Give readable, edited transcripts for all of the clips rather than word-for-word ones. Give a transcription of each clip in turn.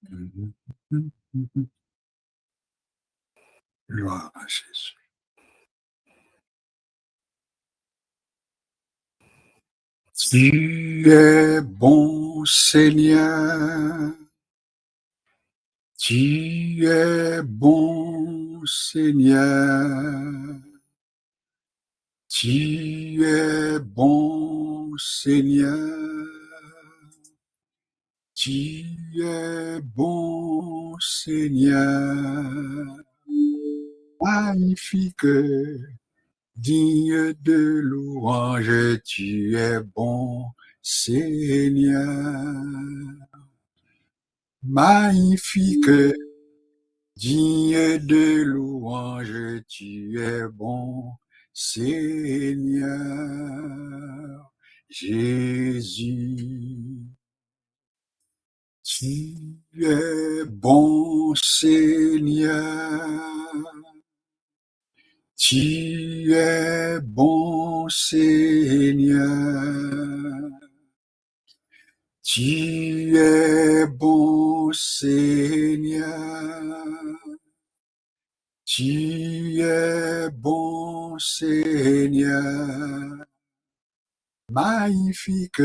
Mhm. Mhm. Gloire à Jésus. Tu es bon, Seigneur. Tu es bon, Seigneur. Tu es bon, Seigneur. Tu es bon, Seigneur. Magnifique, digne de louange, tu es bon, Seigneur. Magnifique, digne de louange, tu es bon, Seigneur. Jésus, tu es bon, Seigneur. Tu es bon, Seigneur. Tu es bon, Seigneur. Tu es bon, Seigneur. Magnifique,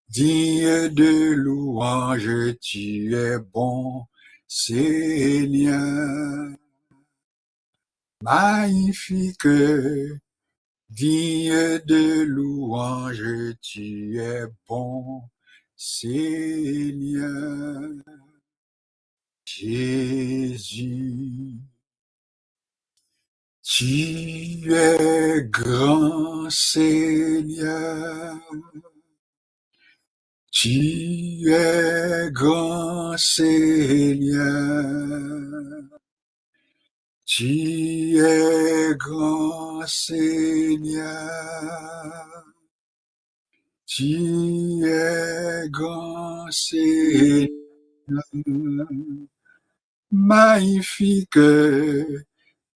digne de louange, tu es bon, Seigneur. Magnifique, digne de louange, tu es bon, Seigneur. Jésus, tu es grand, Seigneur. Tu es grand, Seigneur. Tu es grand, Seigneur. Tu es grand, Seigneur. Magnifique,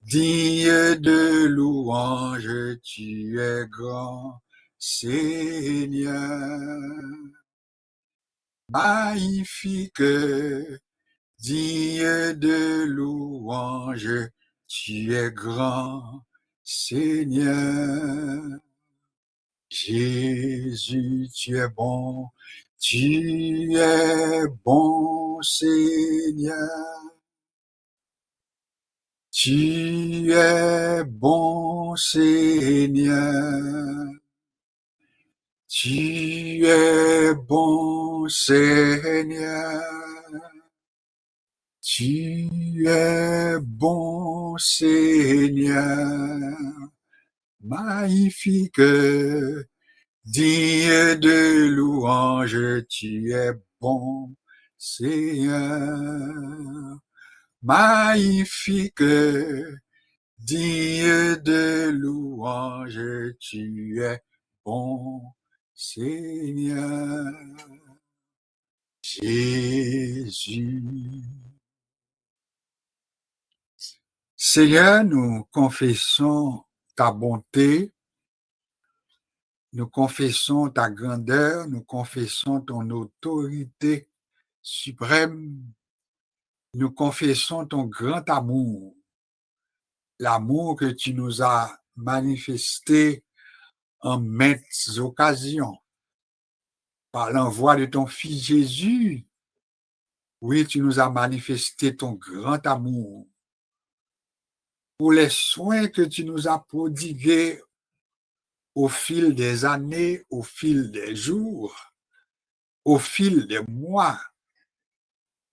digne de louange, tu es grand, Seigneur. Magnifique, digne de louange, tu es grand, Seigneur. Jésus, tu es bon, Seigneur. Tu es bon, Seigneur. Tu es bon, Seigneur. Tu es bon, Seigneur. Magnifique, digne de louange, tu es bon, Seigneur. Magnifique, digne de louange, tu es bon, Seigneur. Jésus. Seigneur, nous confessons ta bonté, nous confessons ta grandeur, nous confessons ton autorité suprême, nous confessons ton grand amour, l'amour que tu nous as manifesté en maintes occasions par l'envoi de ton Fils Jésus. Oui, tu nous as manifesté ton grand amour pour les soins que tu nous as prodigués au fil des années, au fil des jours, au fil des mois.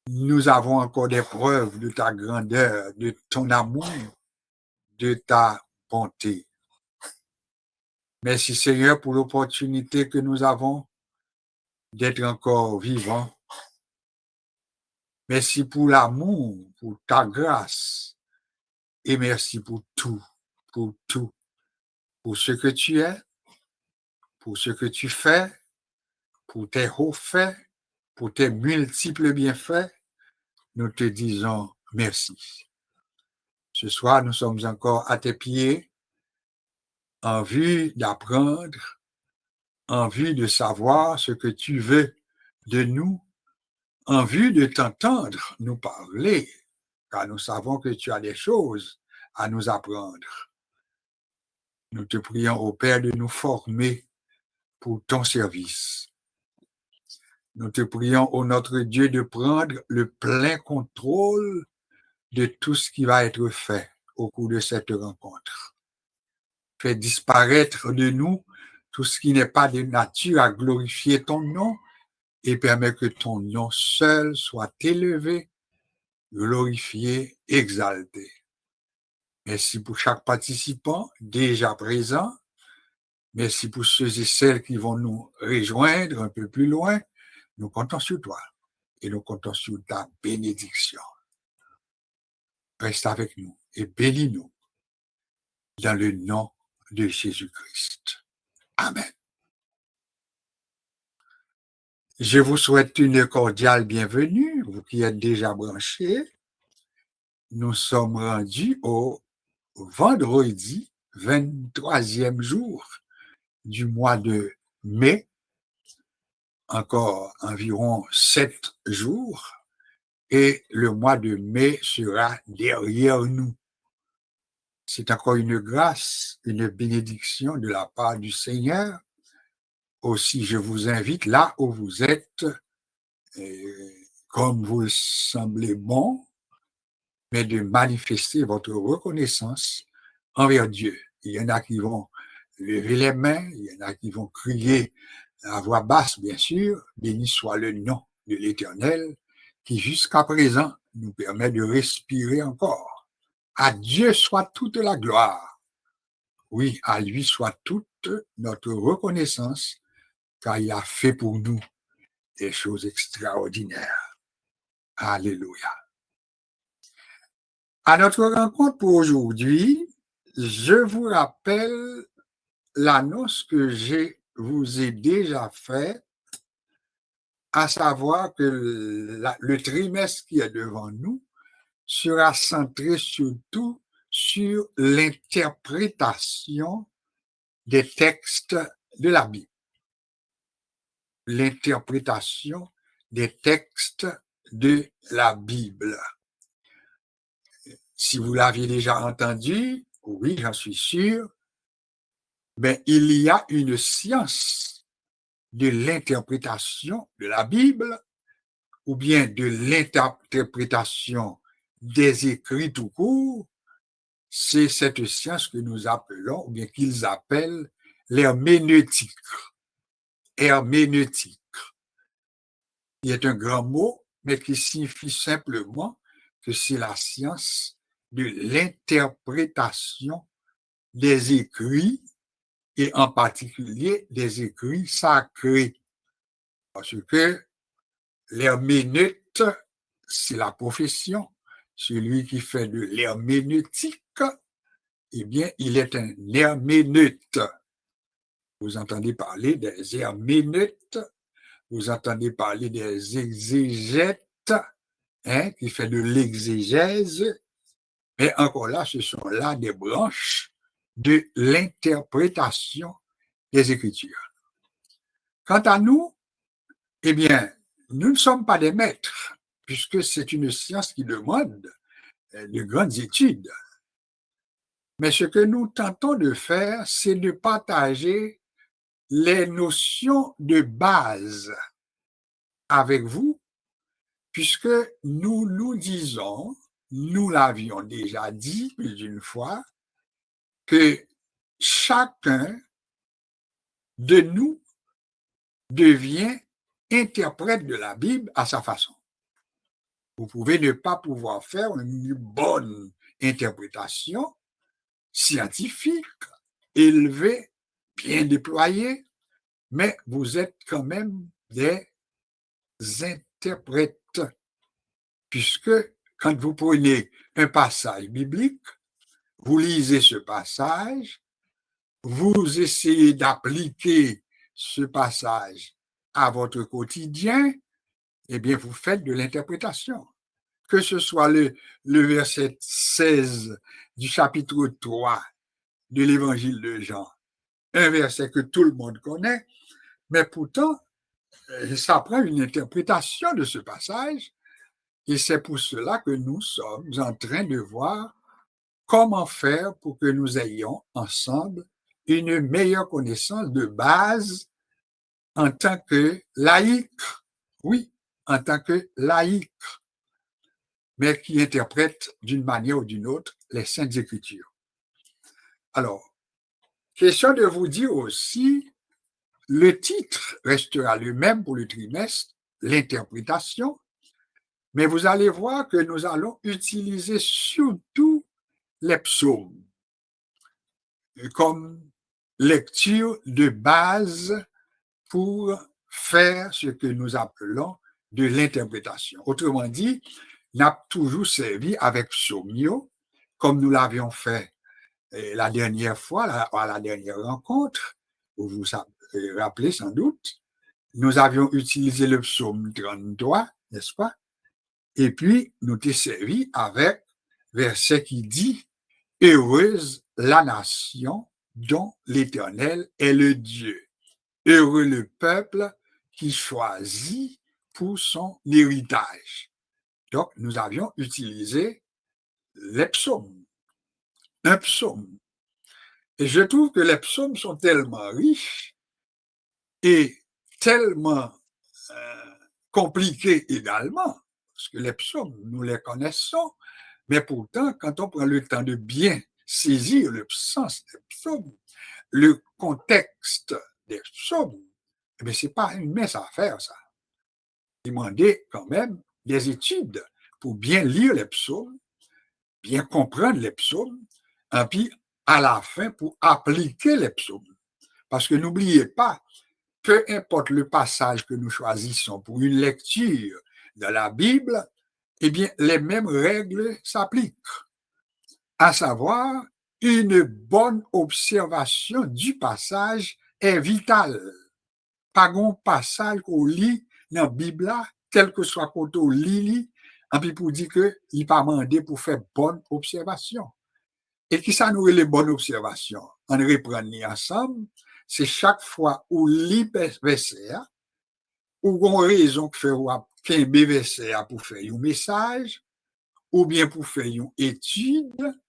Nous avons encore des preuves de ta grandeur, de ton amour, de ta bonté. Merci Seigneur pour l'opportunité que nous avons d'être encore vivants. Merci pour l'amour, pour ta grâce. Et merci pour tout, pour tout, pour ce que tu es, pour ce que tu fais, pour tes hauts faits, pour tes multiples bienfaits. Nous te disons merci. Ce soir, nous sommes encore à tes pieds en vue d'apprendre, en vue de savoir ce que tu veux de nous en vue de t'entendre nous parler, car nous savons que tu as des choses à nous apprendre. Nous te prions, ô Père, de nous former pour ton service. Nous te prions, ô notre Dieu, de prendre le plein contrôle de tout ce qui va être fait au cours de cette rencontre. Fais disparaître de nous tout ce qui n'est pas de nature à glorifier ton nom et permets que ton nom seul soit élevé, glorifié, exalté. Merci pour chaque participant déjà présent. Merci pour ceux et celles qui vont nous rejoindre un peu plus loin. Nous comptons sur toi et nous comptons sur ta bénédiction. Reste avec nous et bénis-nous dans le nom de Jésus-Christ. Amen. Je vous souhaite une cordiale bienvenue, vous qui êtes déjà branchés. Nous sommes rendus au vendredi 23e jour du mois de mai, encore environ 7 jours, et le mois de mai sera derrière nous. C'est encore une grâce, une bénédiction de la part du Seigneur. Aussi, je vous invite là où vous êtes, comme vous le semblez bon, mais de manifester votre reconnaissance envers Dieu. Il y en a qui vont lever les mains, il y en a qui vont crier à voix basse, bien sûr, béni soit le nom de l'Éternel, qui jusqu'à présent nous permet de respirer encore. À Dieu soit toute la gloire. Oui, à lui soit toute notre reconnaissance, car il a fait pour nous des choses extraordinaires. Alléluia. À notre rencontre pour aujourd'hui, je vous rappelle l'annonce que je vous ai déjà faite, à savoir que le trimestre qui est devant nous sera centré surtout sur l'interprétation des textes de la Bible. L'interprétation des textes de la Bible. Si vous l'aviez déjà entendu, oui, j'en suis sûr, mais il y a une science de l'interprétation de la Bible ou bien de l'interprétation des écrits tout court. C'est cette science que nous appelons, ou bien qu'ils appellent l'herméneutique. Herméneutique. Il est un grand mot, mais qui signifie simplement que c'est la science de l'interprétation des écrits et en particulier des écrits sacrés. Parce que l'herméneute, c'est la profession. Celui qui fait de l'herméneutique, eh bien, il est un herméneute. Vous entendez parler des herméneutes, vous entendez parler des exégètes, qui fait de l'exégèse, mais encore là, ce sont là des branches de l'interprétation des Écritures. Quant à nous, eh bien, nous ne sommes pas des maîtres, puisque c'est une science qui demande de grandes études. Mais ce que nous tentons de faire, c'est de partager les notions de base avec vous, puisque nous nous disons, nous l'avions déjà dit plus d'une fois, que chacun de nous devient interprète de la Bible à sa façon. Vous pouvez ne pas pouvoir faire une bonne interprétation scientifique, élevée, bien déployée, mais vous êtes quand même des interprètes, puisque quand vous prenez un passage biblique, vous lisez ce passage, vous essayez d'appliquer ce passage à votre quotidien, eh bien, vous faites de l'interprétation. Que ce soit le verset 16 du chapitre 3 de l'évangile de Jean, un verset que tout le monde connaît, mais pourtant, ça prend une interprétation de ce passage, et c'est pour cela que nous sommes en train de voir comment faire pour que nous ayons ensemble une meilleure connaissance de base en tant que laïcs, oui, en tant que laïcs, mais qui interprètent d'une manière ou d'une autre les Saintes Écritures. Alors, question de vous dire aussi, le titre restera le même pour le trimestre, l'interprétation, mais vous allez voir que nous allons utiliser surtout les psaumes comme lecture de base pour faire ce que nous appelons de l'interprétation. Autrement dit, n'a toujours servi avec psaumio, comme nous l'avions fait la dernière fois, à la dernière rencontre, vous vous rappelez sans doute, nous avions utilisé le psaume 33, n'est-ce pas? Et puis, nous t'ai servi avec verset qui dit « Heureuse la nation dont l'Éternel est le Dieu. Heureux le peuple qui choisit pour son héritage. » Donc, nous avions utilisé les psaumes, un psaume. Et je trouve que les psaumes sont tellement riches et tellement compliqués également, parce que les psaumes, nous les connaissons, mais pourtant, quand on prend le temps de bien saisir le sens des psaumes, le contexte des psaumes, eh bien, ce n'est pas une mince affaire, ça. Demander quand même des études pour bien lire les psaumes, bien comprendre les psaumes, et puis à la fin pour appliquer les psaumes. Parce que n'oubliez pas, peu importe le passage que nous choisissons pour une lecture de la Bible, eh bien, les mêmes règles s'appliquent. À savoir, une bonne observation du passage est vitale. Pas un passage qu'on lit dans la Bible, quel que soit quand on lit, et puis pour dire qu'il n'est pas demandé pour faire bonne observation. Et qui ça nous les bonnes observations? On reprend ensemble, c'est chaque fois où lit verset, ou on raison que faire qu'un verset pour faire un message, ou bien pour faire une étude,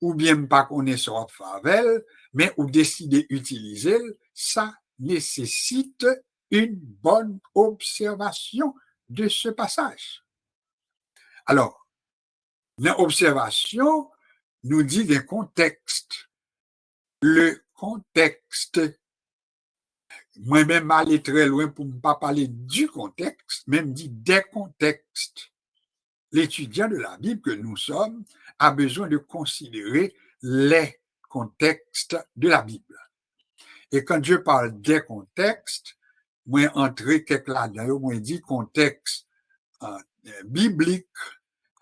ou bien pas connaissance favel, mais ou décider d'utiliser, ça nécessite une bonne observation de ce passage. Alors, l'observation nous dit des contextes. Le contexte, moi-même aller très loin pour ne pas parler du contexte, même dit des contextes. L'étudiant de la Bible que nous sommes a besoin de considérer les contextes de la Bible. Et quand je parle des contextes, moi entrer quelque là-dedans, moi dit contexte biblique,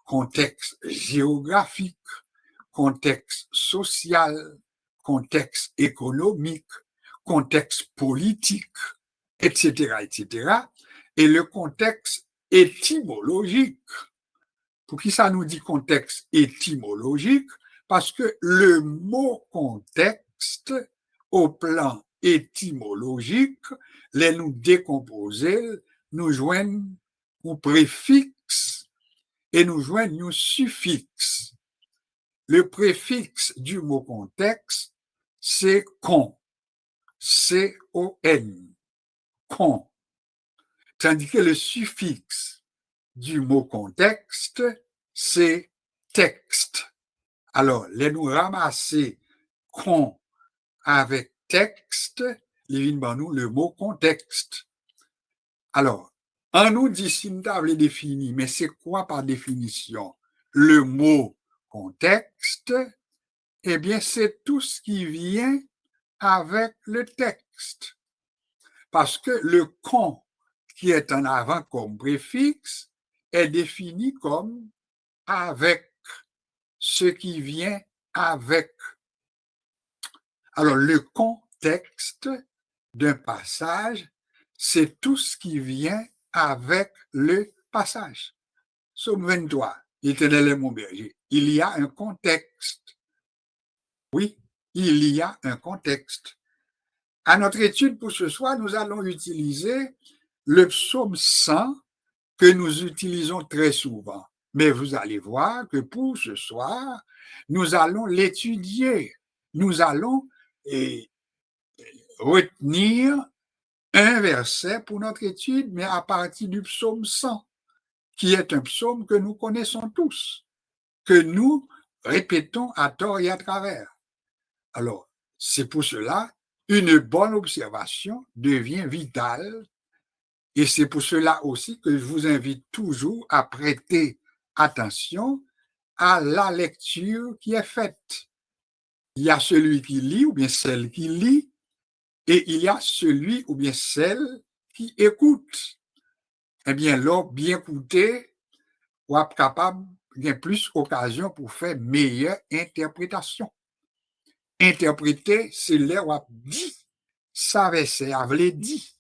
contexte géographique, contexte social, contexte économique, contexte politique, etc., etc. Et le contexte étymologique. Pour qui ça nous dit contexte étymologique? Parce que le mot contexte, au plan étymologique, les nous décomposer, nous joignent un préfixe et nous joignent un suffixe. Le préfixe du mot contexte, c'est con, C-O-N, con. Tandis que le suffixe du mot contexte, c'est texte. Alors, les nous ramasser con avec texte, il vient nous le mot contexte. Alors, en nous dit si nous avons défini, mais c'est quoi par définition? Le mot contexte, eh bien, c'est tout ce qui vient avec le texte. Parce que le con qui est en avant comme préfixe est défini comme avec, ce qui vient avec. Alors, le contexte d'un passage, c'est tout ce qui vient avec le passage. Psaume 23, l'Éternel est mon berger. Il y a un contexte. Oui, il y a un contexte. À notre étude pour ce soir, nous allons utiliser le psaume 100 que nous utilisons très souvent. Mais vous allez voir que pour ce soir, nous allons l'étudier. Nous allons retenir un verset pour notre étude, mais à partir du psaume 100, qui est un psaume que nous connaissons tous, que nous répétons à tort et à travers. Alors, c'est pour cela, une bonne observation devient vitale, et c'est pour cela aussi que je vous invite toujours à prêter attention à la lecture qui est faite. Il y a celui qui lit ou bien celle qui lit, et il y a celui ou bien celle qui écoute. Eh bien, l'homme bien écouté, ou est capable, bien plus occasion pour faire meilleure interprétation. Interpréter, c'est là où dit, ça verset avait dit.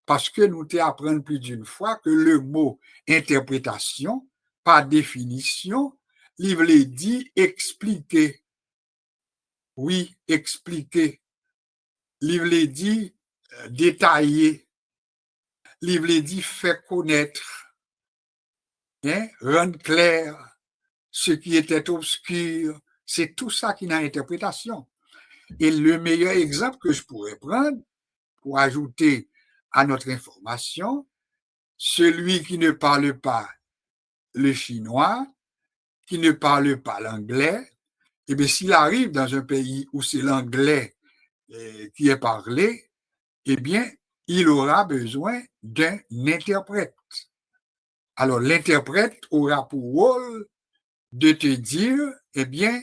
Parce que nous t'apprenons plus d'une fois que le mot interprétation, par définition, il veut dire expliquer. Oui, expliquer. Il veut dire détailler. Il veut dire faire connaître. Rendre clair ce qui était obscur. C'est tout ça qui est l'interprétation. Et le meilleur exemple que je pourrais prendre pour ajouter à notre information, celui qui ne parle pas le chinois, qui ne parle pas l'anglais, eh bien, s'il arrive dans un pays où c'est l'anglais qui est parlé, eh bien, il aura besoin d'un interprète. Alors, l'interprète aura pour rôle de te dire, eh bien,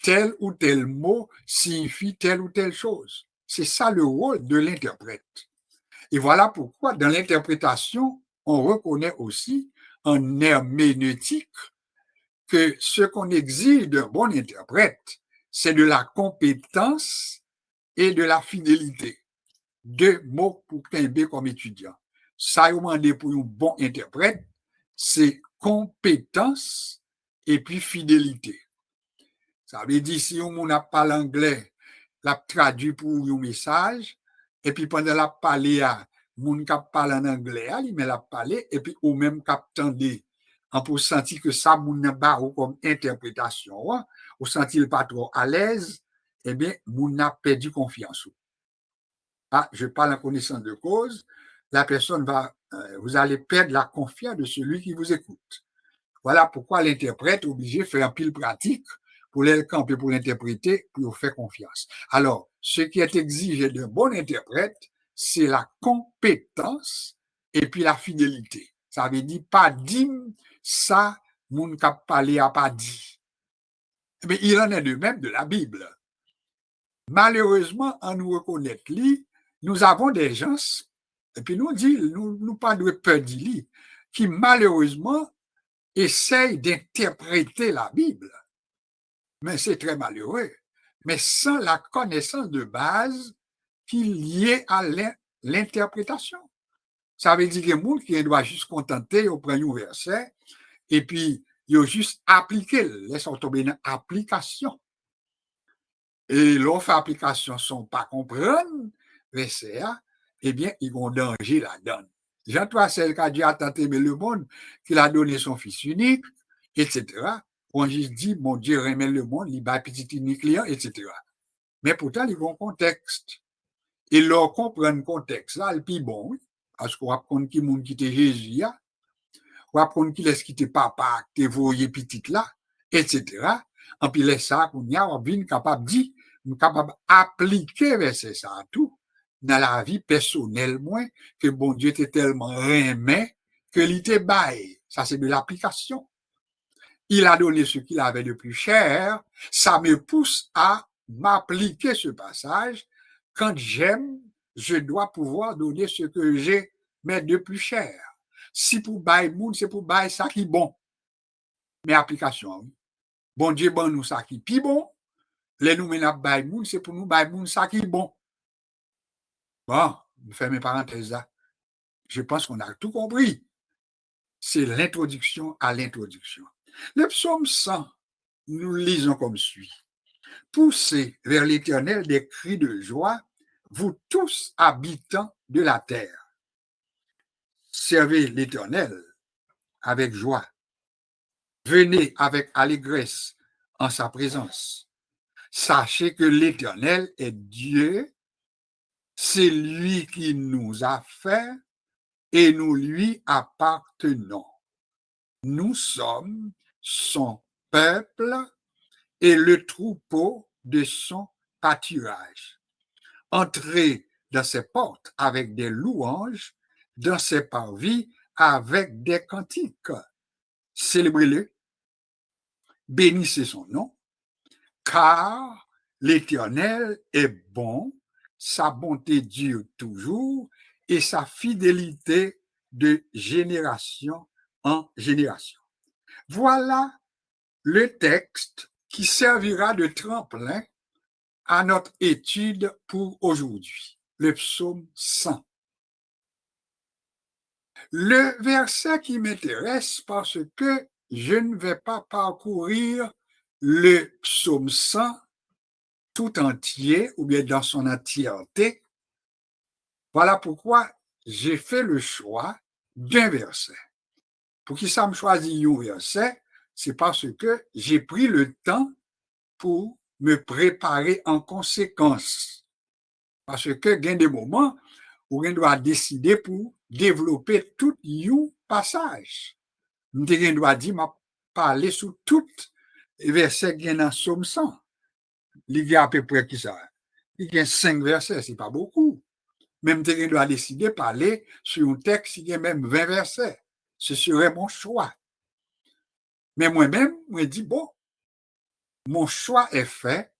tel ou tel mot signifie telle ou telle chose. C'est ça le rôle de l'interprète. Et voilà pourquoi, dans l'interprétation, on reconnaît aussi en herméneutique que ce qu'on exige d'un bon interprète, c'est de la compétence et de la fidélité. Deux mots pour Quimby comme étudiant. Ça, demandé pour un bon interprète, c'est compétence et puis fidélité. Ça veut dire, si on n'a pas l'anglais, l'a traduit pour un message, et puis pendant la parler à moun qui parle en anglais, il met la parler, et puis au même cap tendé, on peut sentir que ça moun n'a pas comme interprétation, ou sentir pas trop à l'aise, eh bien, moun n'a perdu confiance. Ah, je parle en connaissance de cause, la personne va, vous allez perdre la confiance de celui qui vous écoute. Voilà pourquoi l'interprète est obligé de faire un pile pratique pour le camper, pour l'interpréter, pour faire confiance. Alors, ce qui est exigé d'un bon interprète, c'est la compétence et puis la fidélité. Ça veut dire pas dire ça, moun k'ap parlé a pas dit. Mais il en est de même de la Bible. Malheureusement, en nous reconnaître, nous avons des gens, et puis nous pas de peur d'y, qui malheureusement essayent d'interpréter la Bible. Mais c'est très malheureux. Mais sans la connaissance de base qui est liée à l'interprétation. Ça veut dire que les gens qui doivent juste contenter au premier verset et puis ils ont juste appliqué, laissons tomber une application. Et l'offre application sont pas comprendre verset, eh bien, ils vont danger là-dedans. Jean-Toi, celle qui a Dieu a tant aimé le monde, qu'il a donné son fils unique, etc. On juste dit, mon Dieu remet le monde, il va petit unique, etc. Mais pourtant, ils ont un contexte. Et leur comprendre le contexte, là, le plus bon, parce qu'on apprend qui monde qui était Jésus, on apprend qui laisse quitter papa, qui voyé petit là, etc. En puis, les ça, qu'on y a, on vient capable de dire, capable d'appliquer verset ça à tout, dans la vie personnelle, moins, que bon Dieu était tellement aimé que l'ité bail. Ça, c'est de l'application. Il a donné ce qu'il avait de plus cher. Ça me pousse à m'appliquer ce passage. Quand j'aime, je dois pouvoir donner ce que j'ai, mais de plus cher. Si pour bail moun, c'est pour bail ça qui bon. Mais application, bon Dieu, bon nous ça qui pi bon. Les nous menons bail moun, c'est pour nous bail moun ça qui bon. Bon, je fais mes parenthèses là. Je pense qu'on a tout compris. C'est l'introduction à l'introduction. Le psaume 100, nous lisons comme suit. Poussez vers l'Éternel des cris de joie, vous tous habitants de la terre. servez l'Éternel avec joie. Venez avec allégresse en sa présence. Sachez que l'Éternel est Dieu, c'est lui qui nous a fait et nous lui appartenons. Nous sommes son peuple et le troupeau de son pâturage. Entrez dans ses portes avec des louanges, dans ses parvis avec des cantiques. Célébrez-le, bénissez son nom, car l'Éternel est bon, sa bonté dure toujours et sa fidélité de génération en génération. Voilà le texte qui servira de tremplin à notre étude pour aujourd'hui, le psaume 100. Le verset qui m'intéresse parce que je ne vais pas parcourir le psaume 100 tout entier ou bien dans son entièreté. Voilà pourquoi j'ai fait le choix d'un verset. Pour qui ça me choisit un verset, c'est parce que j'ai pris le temps pour me préparer en conséquence. Parce que il y a des moments où on doit décider pour développer tout un passage. On doit dire, m'a parler sur tout verset qui est dans Somme 100. Il y a à peu près qui ça? Il y a 5 versets, c'est pas beaucoup. Même on doit décider de parler sur un texte qui a même 20 versets. Ce serait mon choix. Mais moi-même, je dis, bon, mon choix est fait.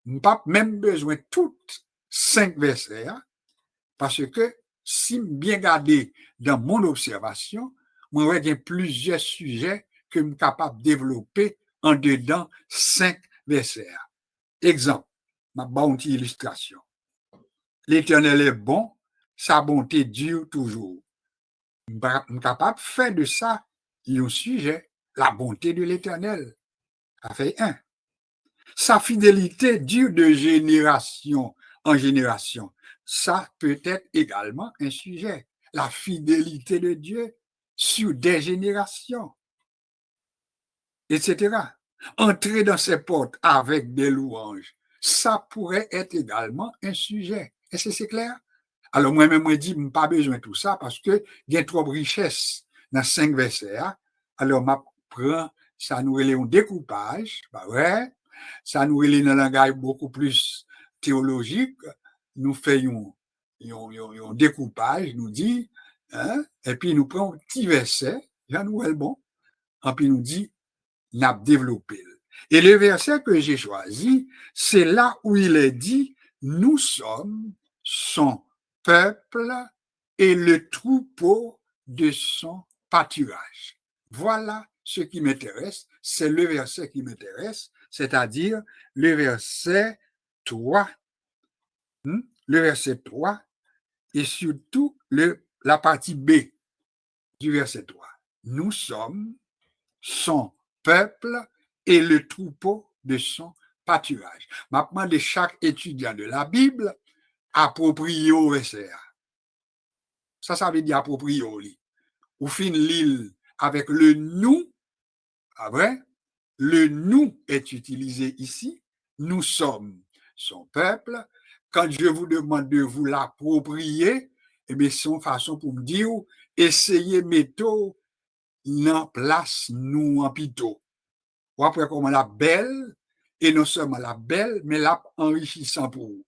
Je n'ai pas même besoin de toutes 5 versets, hein, parce que si bien garder dans mon observation, moi, il y a plusieurs sujets que je suis capable de développer en dedans 5 versets. Exemple, ma bonne illustration. L'Éternel est bon, sa bonté dure toujours. Je suis capable de faire de ça un sujet, la bonté de l'Éternel. Ça fait un. Sa fidélité dure de génération en génération. Ça peut être également un sujet. La fidélité de Dieu sur des générations, etc. Entrer dans ses portes avec des louanges, ça pourrait être également un sujet. Est-ce que c'est clair? Alors moi-même, je dis, pas besoin de tout ça parce que il y a trop de richesse dans 5 versets. Alors, je prends, ça nous relève un découpage, bah ouais, ça nous relève un langage beaucoup plus théologique, nous faisons un découpage, nous dit, hein, et puis nous prenons un petit verset, j'en nous bon, et puis nous dit, n'a développé. Et le verset que j'ai choisi, c'est là où il est dit, nous sommes son peuple et le troupeau de son pâturage. Voilà ce qui m'intéresse, c'est le verset qui m'intéresse, c'est-à-dire le verset 3. Le verset 3 et surtout la partie B du verset 3. Nous sommes son peuple et le troupeau de son pâturage. Maintenant, de chaque étudiant de la Bible, approprié au verset. Ça veut dire approprié au lit. Ou fin l'île avec le nous, ah vrai? Le nous est utilisé ici. Nous sommes son peuple. Quand je vous demande de vous l'approprier, eh bien, c'est une façon pour me dire, essayez métaux en place nous en pito. Ou après comment la belle, et non seulement la belle, mais la enrichissant pour vous.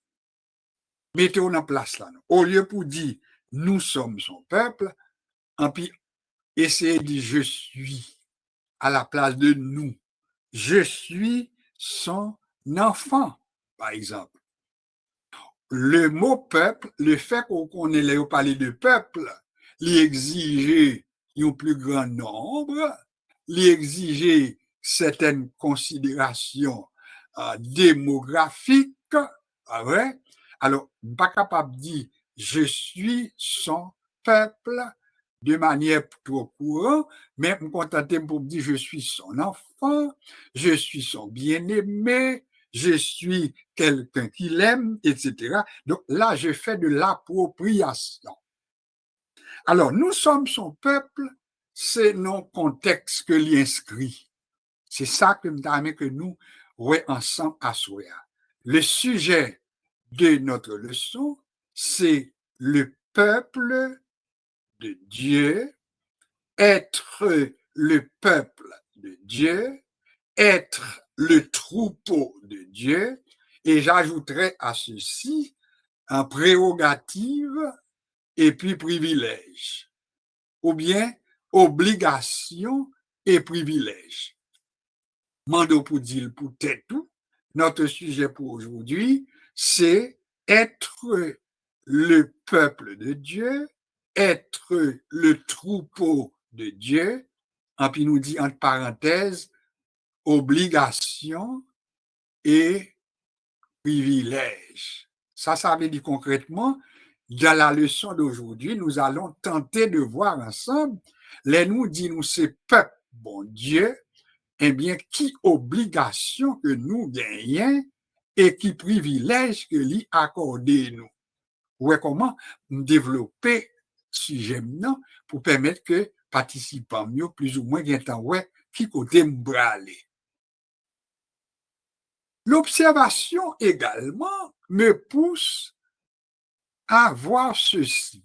Mettez-vous en place là. Au lieu pour dire, nous sommes son peuple, et puis essayez de dire, je suis à la place de nous. Je suis son enfant, par exemple. Le mot peuple, le fait qu'on ait parlé de peuple, l'exiger un plus grand nombre, l'exiger certaines considérations démographiques, ah ouais? Alors, pas capable de dire je suis son peuple de manière trop courante, mais me contenter pour dire je suis son enfant, je suis son bien-aimé, je suis quelqu'un qu'il aime, etc. Donc là, je fais de l'appropriation. Alors, nous sommes son peuple, c'est non contexte que l'inscrit. C'est ça que nous voyons ensemble à soi. Le sujet de notre leçon, c'est le peuple de Dieu, être le peuple de Dieu, être le troupeau de Dieu, et j'ajouterai à ceci un prérogative et puis privilège, ou bien obligation et privilège. Mando pour dire pour tout, notre sujet pour aujourd'hui, c'est être le peuple de Dieu, être le troupeau de Dieu, et puis nous dit entre parenthèses, obligation et privilège. Ça veut dire concrètement, dans la leçon d'aujourd'hui, nous allons tenter de voir ensemble, les nous dit nous c'est peuple, bon Dieu, eh bien, qui obligation que nous gagnons et qui privilège que lui accordé nous. Ouais, comment développer ce sujet pour permettre que participants mieux, plus ou moins, gagnent ouais, qui côté m'braler. L'observation également me pousse à voir ceci.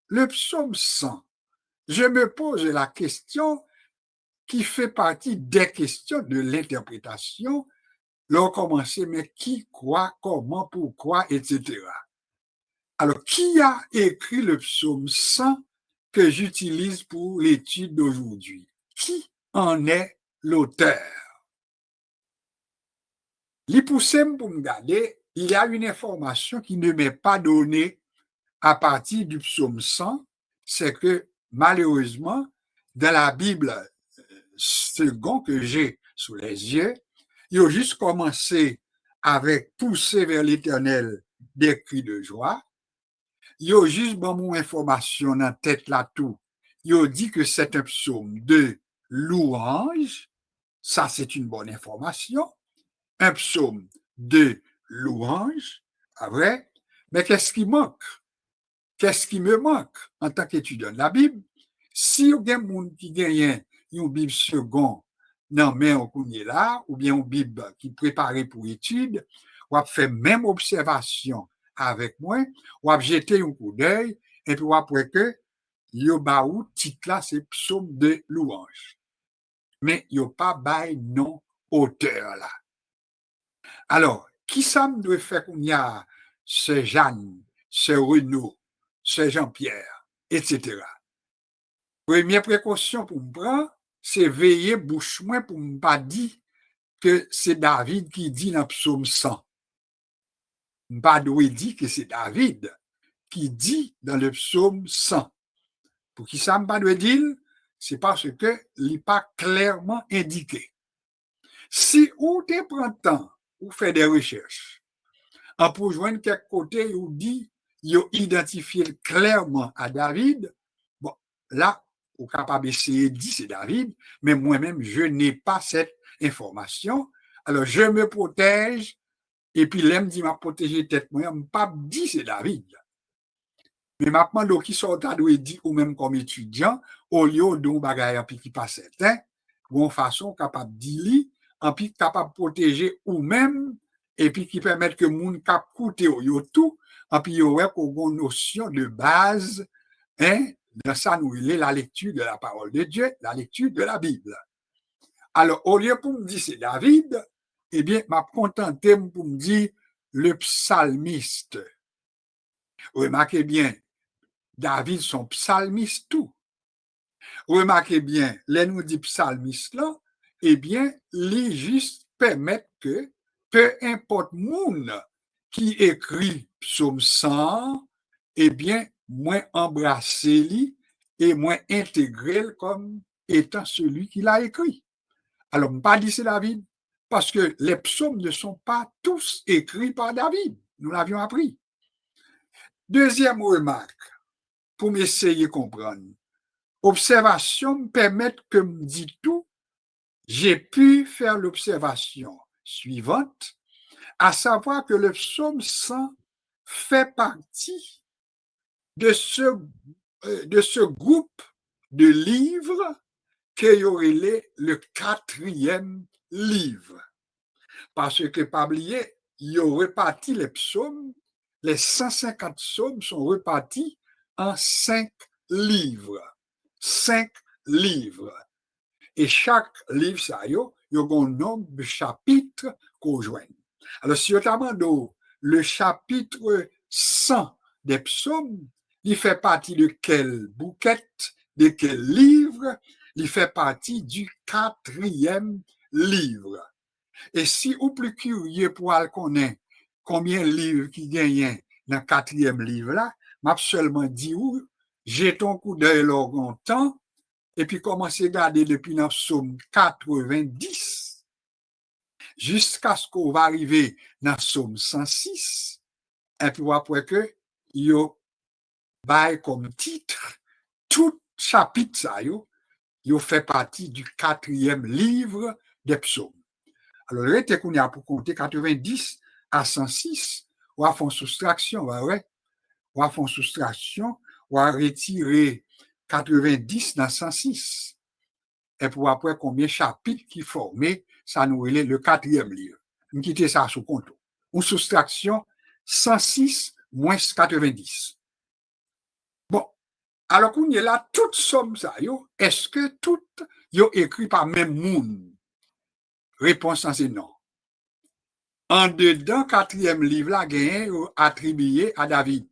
Le psaume 100, je me pose la question qui fait partie des questions de l'interprétation. L'on commençait, mais qui, quoi, comment, pourquoi, etc. Alors, qui a écrit le psaume 100 que j'utilise pour l'étude d'aujourd'hui? Qui en est l'auteur? L'hypoussem pour me garder, il y a une information qui ne m'est pas donnée à partir du psaume 100, c'est que malheureusement, dans la Bible second que j'ai sous les yeux, il a juste commencé avec pousser vers l'Éternel des cris de joie. Il a juste bon mon information en tête là tout. Il a dit que c'est un psaume de louange. Ça, c'est une bonne information. Un psaume de louange, pas vrai? Mais qu'est-ce qui manque? Qu'est-ce qui me manque en tant qu'étudiant de la Bible? Si il y a des gens qui gagnent une Bible seconde, non, mais on connaît là, ou bien une Bible qui est préparée pour étude, on va faire même observation avec moi, on va jeter un coup d'œil, et puis après que, yo ba ou titre là, c'est psaume de louange. Mais yo pas bail non auteur là. Alors, qui ça me doit faire qu'on y a ce Jeanne, ce Renaud, ce Jean-Pierre, etc. Première précaution pour me prendre, c'est veiller bouche moins pour me pas dire que c'est David qui dit dans psaume 100. Pas doit dire que c'est David qui dit dans le psaume 100. Pour qui ça me pas doit dire, c'est parce que il n'est pas clairement indiqué. Si ou te prend temps ou fait des recherches, en pour joindre quelque côté, ou dit, il identifié clairement à David, bon, là, au capable d'essayer de dire c'est David, mais moi-même, je n'ai pas cette information. Alors, je me protège, et puis l'aime dit m'a protégé tête moi, pas dit c'est David. Mais maintenant, qui sont à dire, ou même comme étudiant, au lieu d'un bagage qui pas certain, ou en façon capable de dire, en puis capable de protéger ou même, et puis qui permettent que moun cap coûter yo tout, en puis yo ouais qu'on une notion de base, hein, dans ça nous il est la lecture de la parole de Dieu, la lecture de la Bible. Alors, au lieu pour me dire c'est David, eh bien, m'a contenté pour me dire le psalmiste. Remarquez bien, David, son psalmiste tout. Remarquez bien, les nous dit psalmiste là, eh bien, les juste permettent que peu importe moun qui écrit psaume 100, eh bien, moins embrasser lui et moins intégrer comme étant celui qui l'a écrit. Alors, on ne pas dit c'est David, parce que les psaumes ne sont pas tous écrits par David. Nous l'avions appris. Deuxième remarque, pour m'essayer de comprendre. Observation me permet que me dit tout. J'ai pu faire l'observation suivante, à savoir que le psaume 100 fait partie de ce de ce groupe de livres qu'il y aurait le 4e livre. Parce que, pas oublier, il y aurait réparti les psaumes, les 150 psaumes sont repartis en 5 livres. 5 livres. Et chaque livre, ça y a un nombre de chapitres qu'on joigne. Alors, si notamment le chapitre 100 des psaumes, il fait partie de quel bouquet, de quel livre? Il fait partie du 4e livre. Et si ou plus curieux pour connaître combien de livres qui gagnent dans le 4e livre là, m'a seulement dit où, jetons un coup d'œil longtemps, et puis commencer à regarder depuis le psaume 90 jusqu'à ce qu'on va arriver dans le psaume 106, et puis après que il y a comme titre tout chapitre ça il fait partie du 4e livre des psaumes. Alors, le reste qu'on a pour compter 90 à 106, on va faire une soustraction, ouais. On va faire une soustraction, on va retirer 90 dans 106. Et pour après, combien de chapitres qui formaient, ça nous relève le 4e livre. On quitte ça sous compte. Une soustraction 106 moins 90. Bon, alors qu'on est là, toutes sommes ça, est-ce que toutes sont écrites par même monde? Réponse c'est non. En dedans, 4e livre, là, gagné attribué à David.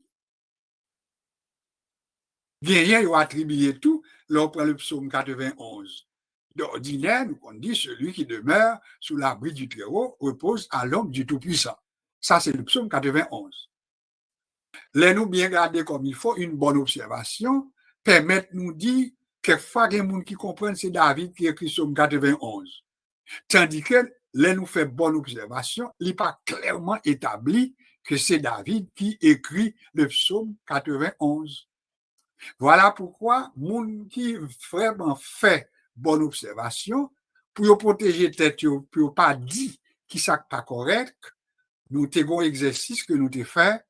Gagné attribué tout, là, on prend le psaume 91. D'ordinaire, on dit celui qui demeure sous l'abri du Très-Haut repose à l'ombre du Tout-Puissant. Ça, c'est le psaume 91. Laissez-nous bien garder comme il faut une bonne observation, permettre-nous dire quelquefois il y a des gens qui comprennent c'est David qui écrit le psaume 91. Tandis que là, nous fait bonne observation, il n'est pas clairement établi que c'est David qui écrit le psaume 91. Voilà pourquoi, moun qui vraiment fait bonne observation, pour protéger tête, pour pas dire qui ça pas correct, nous avons un exercice que nous avons fait,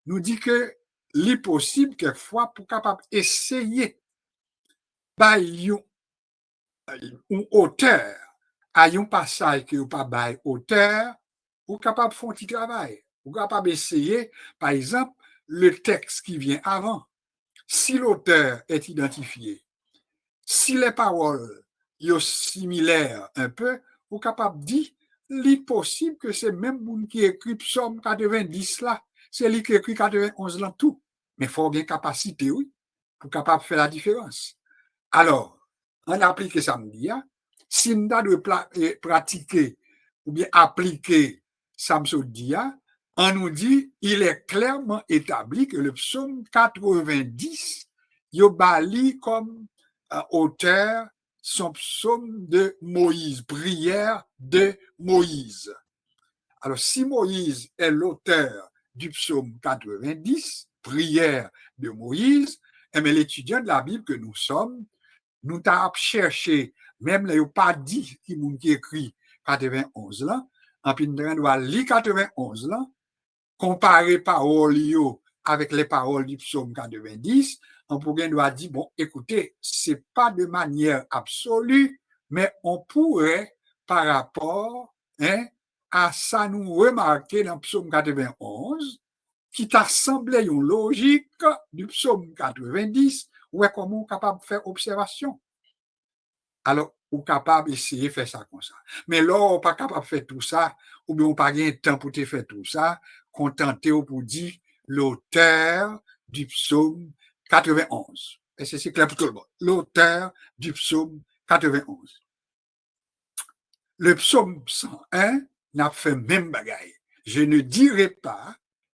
nous dit que l'est possible quelquefois pour capable essayer by un auteur à un passage que vous pas by auteur, ou capable de faire un petit travail. Vous capable d'essayer, par exemple, le texte qui vient avant. Si l'auteur est identifié, si les paroles sont similaires un peu, vous capable de dire, il est possible que c'est même monde qui écrit Psaume 90 là, c'est lui qui écrit 91 là tout. Mais il faut bien capacité, oui, pour capable de faire la différence. Alors, on applique ça me dit, si on doit pratiquer ou bien appliquer ça me dit, on nous dit, il est clairement établi que le psaume 90, il bali comme auteur son psaume de Moïse, prière de Moïse. Alors, si Moïse est l'auteur du psaume 90, prière de Moïse, eh bien, l'étudiant de la Bible que nous sommes, nous avons cherché, même là, il n'y a pas dit qui écrit 91 là, en puis nous doit lire 91 là, comparer paroles avec les paroles du psaume 90, on pourrait nous dire, bon, écoutez, c'est pas de manière absolue, mais on pourrait, par rapport à ça, nous remarquer dans le psaume 91, qui t'a semblé une logique du psaume 90, où est comment on est capable de faire observation. Alors, on est capable d'essayer de faire ça comme ça. Mais là, on n'est pas capable de faire tout ça, ou bien on n'a pas de temps pour te faire tout ça, contenter pour dire l'auteur du psaume 91. Et c'est clair pour tout le monde. L'auteur du psaume 91. Le psaume 101 n'a fait même bagaille. Je ne dirai pas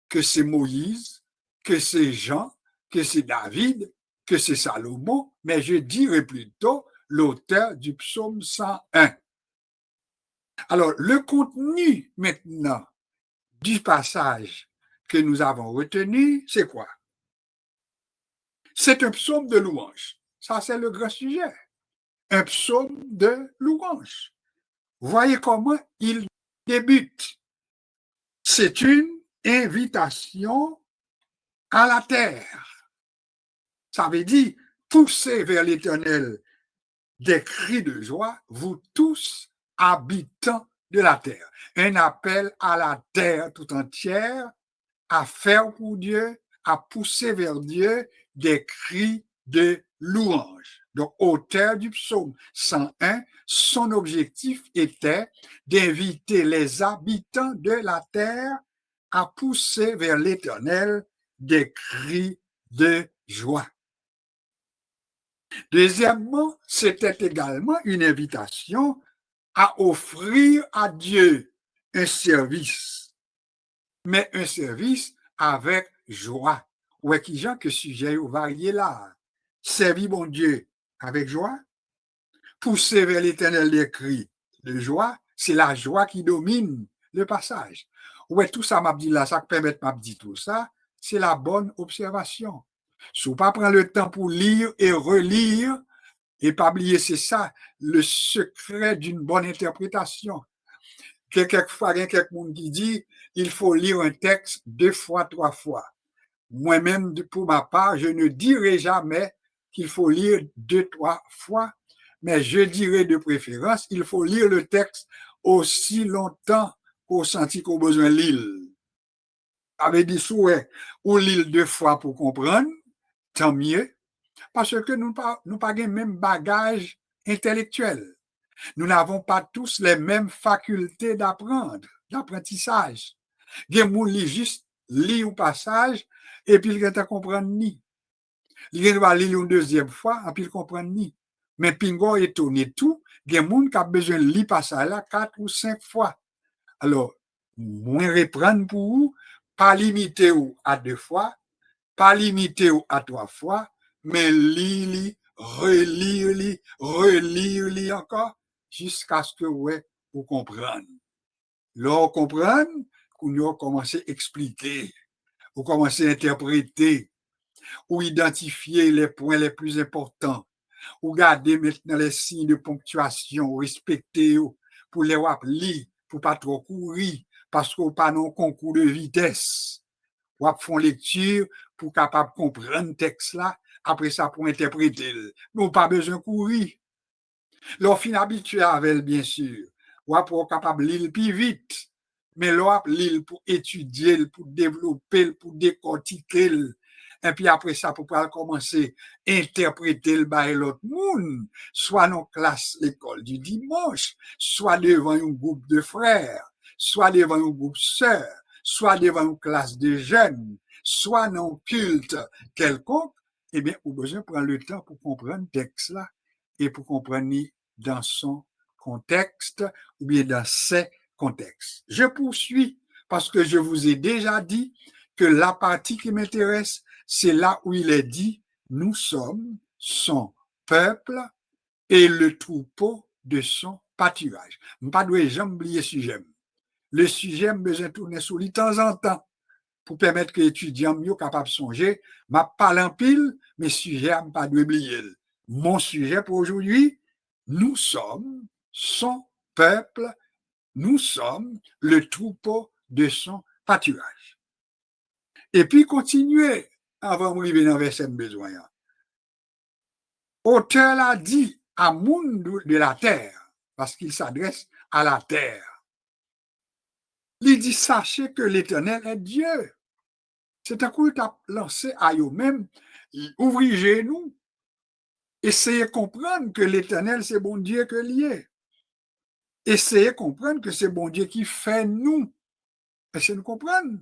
que c'est Moïse, que c'est Jean, que c'est David, que c'est Salomon, mais je dirai plutôt l'auteur du psaume 101. Alors, le contenu maintenant du passage que nous avons retenu, c'est quoi? C'est un psaume de louange. Ça, c'est le grand sujet. Un psaume de louange. Voyez comment il débute. C'est une invitation à la terre. Ça veut dire, poussez vers l'Éternel des cris de joie, vous tous habitants de la terre. Un appel à la terre tout entière, à faire pour Dieu, à pousser vers Dieu des cris de louange. Donc, auteur du psaume 101, son objectif était d'inviter les habitants de la terre à pousser vers l'Éternel des cris de joie. Deuxièmement, c'était également une invitation à offrir à Dieu un service, mais un service avec joie. Ouais, qui gens que sujet varié là. Servir mon Dieu avec joie, pousser vers l'Éternel des cris de joie, c'est la joie qui domine le passage. Ouais, tout ça m'a dit là, ça permet m'a dit tout ça, c'est la bonne observation. Si vous pas prendre le temps pour lire et relire, et pas oublier, c'est ça, le secret d'une bonne interprétation. Quelquefois, il y a quelqu'un qui dit, il faut lire un texte 2 fois, 3 fois. Moi-même, pour ma part, je ne dirai jamais qu'il faut lire 2, 3 fois, mais je dirais de préférence, il faut lire le texte aussi longtemps qu'au senti qu'on a besoin de lire. Avec des souhaits, ou lire 2 fois pour comprendre, tant mieux, parce que nous n'avons pas le même bagage intellectuel. Nous n'avons pas tous les mêmes facultés d'apprendre, d'apprentissage. Il y a des gens qui juste lire un passage et puis ils ne comprennent ni. Ils vont lire une deuxième fois et puis ils ne comprennent ni. Mais pingo étonné tout, il y a des gens qui ont besoin de lire passage là 4 ou 5 fois. Alors, moins reprendre pour vous, pas limiter à 2 fois, pas limiter à 3 fois, mais lire, relire encore, jusqu'à ce que vous compreniez. Là, vous comprenez, vous commencez à expliquer, vous commencez à interpréter, ou identifier les points les plus importants, ou garder maintenant les signes de ponctuation, respecter pour les lire, pour pas trop courir, parce qu'on pas non concours de vitesse. Ou font lecture pour capable comprendre le texte là, après ça pour interpréter. Nous pas besoin de courir. L'on fin habitué avec bien sûr. Ou pour capable lire plus vite. Mais l'on lire pour étudier, pour développer, pour décortiquer. Et puis après ça, pour pouvoir commencer à interpréter le bail l'autre monde, soit dans classe l'école du dimanche, soit devant un groupe de frères, soit devant un groupe sœurs, soit devant une classe de jeunes, soit dans un culte quelconque, eh bien, vous avez besoin de prendre le temps pour comprendre le texte là et pour comprendre dans son contexte ou bien dans ses contextes. Je poursuis parce que je vous ai déjà dit que la partie qui m'intéresse, c'est là où il est dit, nous sommes son peuple et le troupeau de son pâturage. Je ne pas jamais oublier ce sujet. Le sujet, je besoin de tourner sur lui de temps en temps pour permettre que l'étudiant mieux capable de songer. Je ne parle en pile, mais sujet, je ne pas oublier. Mon sujet pour aujourd'hui, nous sommes son peuple, nous sommes le troupeau de son pâturage. Et puis, continuez avant d'arriver dans le verset besoin. Auteur l'a dit à monde de la terre, parce qu'il s'adresse à la terre. Il dit, sachez que l'Éternel est Dieu. C'est un coup qu'il a lancé à eux-mêmes, ouvrez nous, essayez de comprendre que l'Éternel, c'est bon Dieu que lié. Essayez de comprendre que c'est bon Dieu qui fait nous. Essayez de comprendre.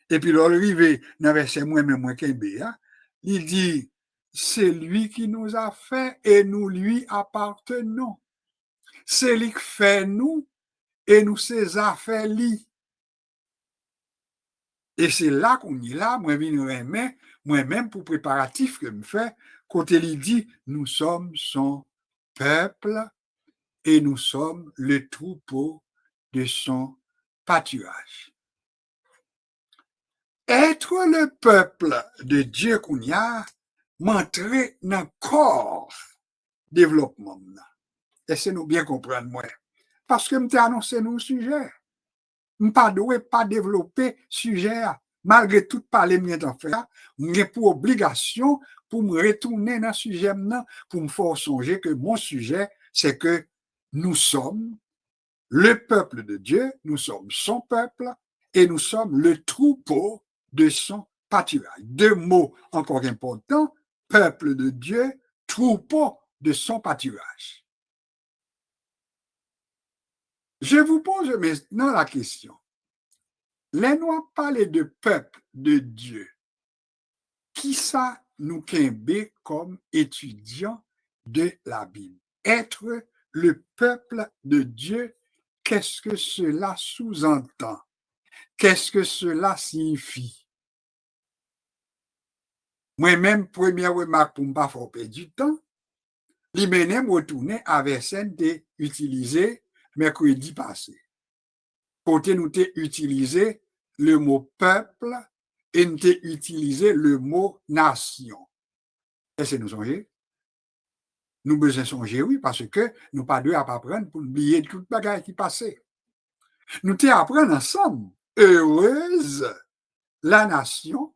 Et puis, là, arrivé dans verset moins qu'un B, il dit, c'est lui qui nous a fait et nous lui appartenons. C'est lui qui fait nous et nous ses affaires li. Et c'est là qu'on est là, moi-même pour préparatif que me fait, côté il dit, nous sommes son peuple et nous sommes le troupeau de son pâturage. Être le peuple de Dieu qu'on y a, m'entrer dans le corps développement. Laissez-nous bien comprendre, moi. Parce que m'te annoncé nous sujet. M'pas doué pas développer sujet. malgré tout parler que en fait, j'ai pour obligation pour me retourner dans le sujet maintenant, pour me faire songer que mon sujet, c'est que nous sommes le peuple de Dieu, nous sommes son peuple et nous sommes le troupeau de son pâturage. Deux mots encore importants, peuple de Dieu, troupeau de son pâturage. Je vous pose maintenant la question. Les Noirs parlent de peuple de Dieu. Qui ça nous kembe comme étudiants de la Bible? Être le peuple de Dieu, qu'est-ce que cela sous-entend? Qu'est-ce que cela signifie? Moi-même, première remarque pour ne pas faire perdre du temps, l'IMENEM retourner à verset utilisé mercredi passé. Côté nous t'ai utilisé le mot peuple et nous t'ai utilisé le mot nation. Est-ce que nous songez? Nous besoin songer, oui, parce que nous pas deux à pas apprendre pour oublier toute bagarre qui passait. Nous t'ai apprendre ensemble. Heureuse la nation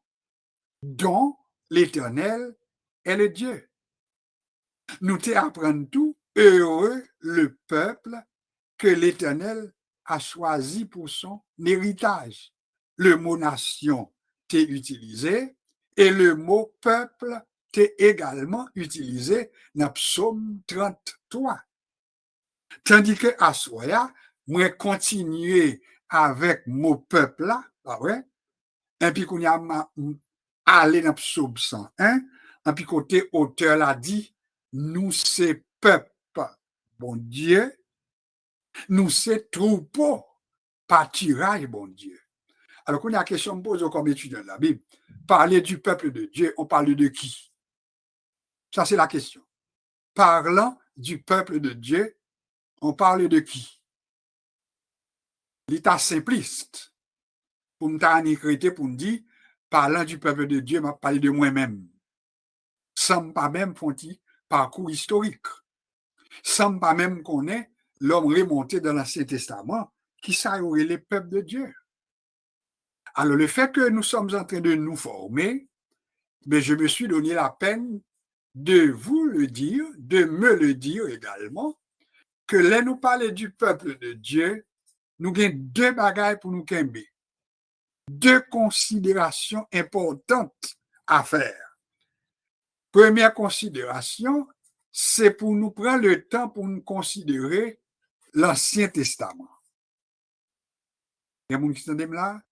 dont l'Éternel est le Dieu. Nous t'ai apprendre tout. Heureux le peuple que l'Éternel a choisi pour son héritage. Le mot nation t'est utilisé et le mot peuple t'est également utilisé dans Psaume 33. Tandis que à Soya, moi continuer avec mon peuple là, pas vrai? Et puis qu'on y a aller dans Psaume 101, et puis côté auteur l'a dit, nous c'est peuple, bon Dieu, nous c'est troupeau, pâturage, bon Dieu. Alors qu'on a la question me pose comme étudiant de la Bible, parler du peuple de Dieu, on parle de qui? Ça c'est la question. Parlant du peuple de Dieu, on parle de qui? L'état simpliste. Pour me écrit pour me dire, parlant du peuple de Dieu, m'a parlé de moi-même. Sans pas même font parcours historique. Sans pas même connaître l'homme remonté dans l'Ancien Testament, qui ça aurait les peuples de Dieu. Alors, le fait que nous sommes en train de nous former, mais je me suis donné la peine de vous le dire, de me le dire également, que là, nous parler du peuple de Dieu, nous avons deux bagailles pour nous kembe. Deux considérations importantes à faire. Première considération, c'est pour nous prendre le temps pour nous considérer l'Ancien Testament. Il y a des gens qui sont là?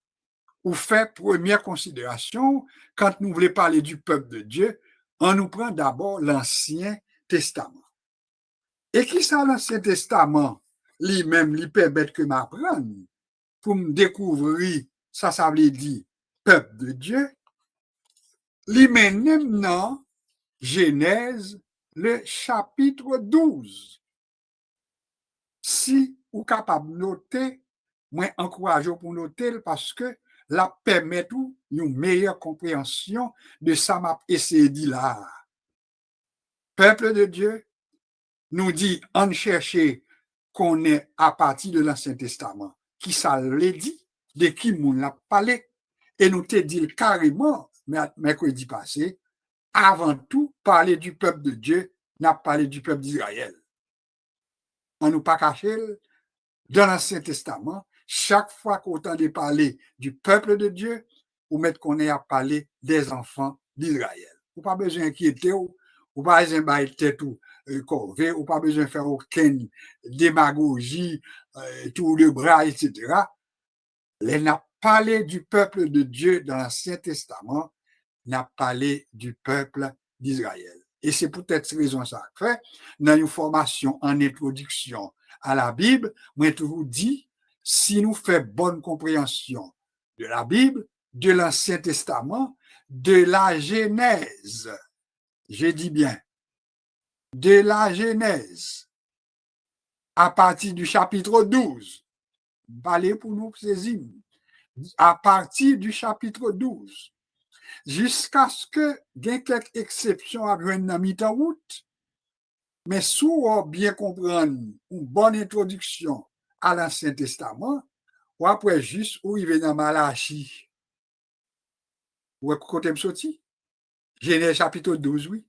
Ou fait première considération, quand nous voulons parler du peuple de Dieu, on nous prend d'abord l'Ancien Testament. Et qui ça l'Ancien Testament? Lui-même, lui permet que m'apprendre pour me découvrir, ça veut dire peuple de Dieu. Lui-même, non, Genèse, le chapitre 12. Si vous êtes capable de noter, moi, encourage pour noter parce que la permet une meilleure compréhension de ça m'a essayé de dire là. Peuple de Dieu nous dit en chercher qu'on est à partir de l'Ancien Testament. Qui ça l'a dit, de qui moun l'a parlé, et nous te dit carrément, mercredi passé, avant tout, parler du peuple de Dieu, n'a parlé du peuple d'Israël. On nous pas caché dans l'Ancien Testament, chaque fois qu'on entend parler du peuple de Dieu, ou mettre qu'on est à parler des enfants d'Israël. Ou pas besoin d'inquiéter, ou pas besoin de tête ou corvée, ou pas besoin de faire aucune démagogie, tout le bras, etc. Les n'a parlé du peuple de Dieu dans l'Ancien Testament, n'a parlé du peuple d'Israël. Et c'est peut-être cette raison ça fait, dans une formation en introduction à la Bible, moi toujours dit, si nous faisons bonne compréhension de la Bible, de l'Ancien Testament, de la Genèse, j'ai dit bien, de la Genèse, à partir du chapitre 12, parlez pour nous saisir, à partir du chapitre 12, jusqu'à ce que, il y ait quelques exceptions à venir dans mi-temps-route, mais si on bien comprendre une bonne introduction à l'Ancien Testament, ou après juste où il vient dans Malachie, Ou côté me sorti? Genèse chapitre 12, oui.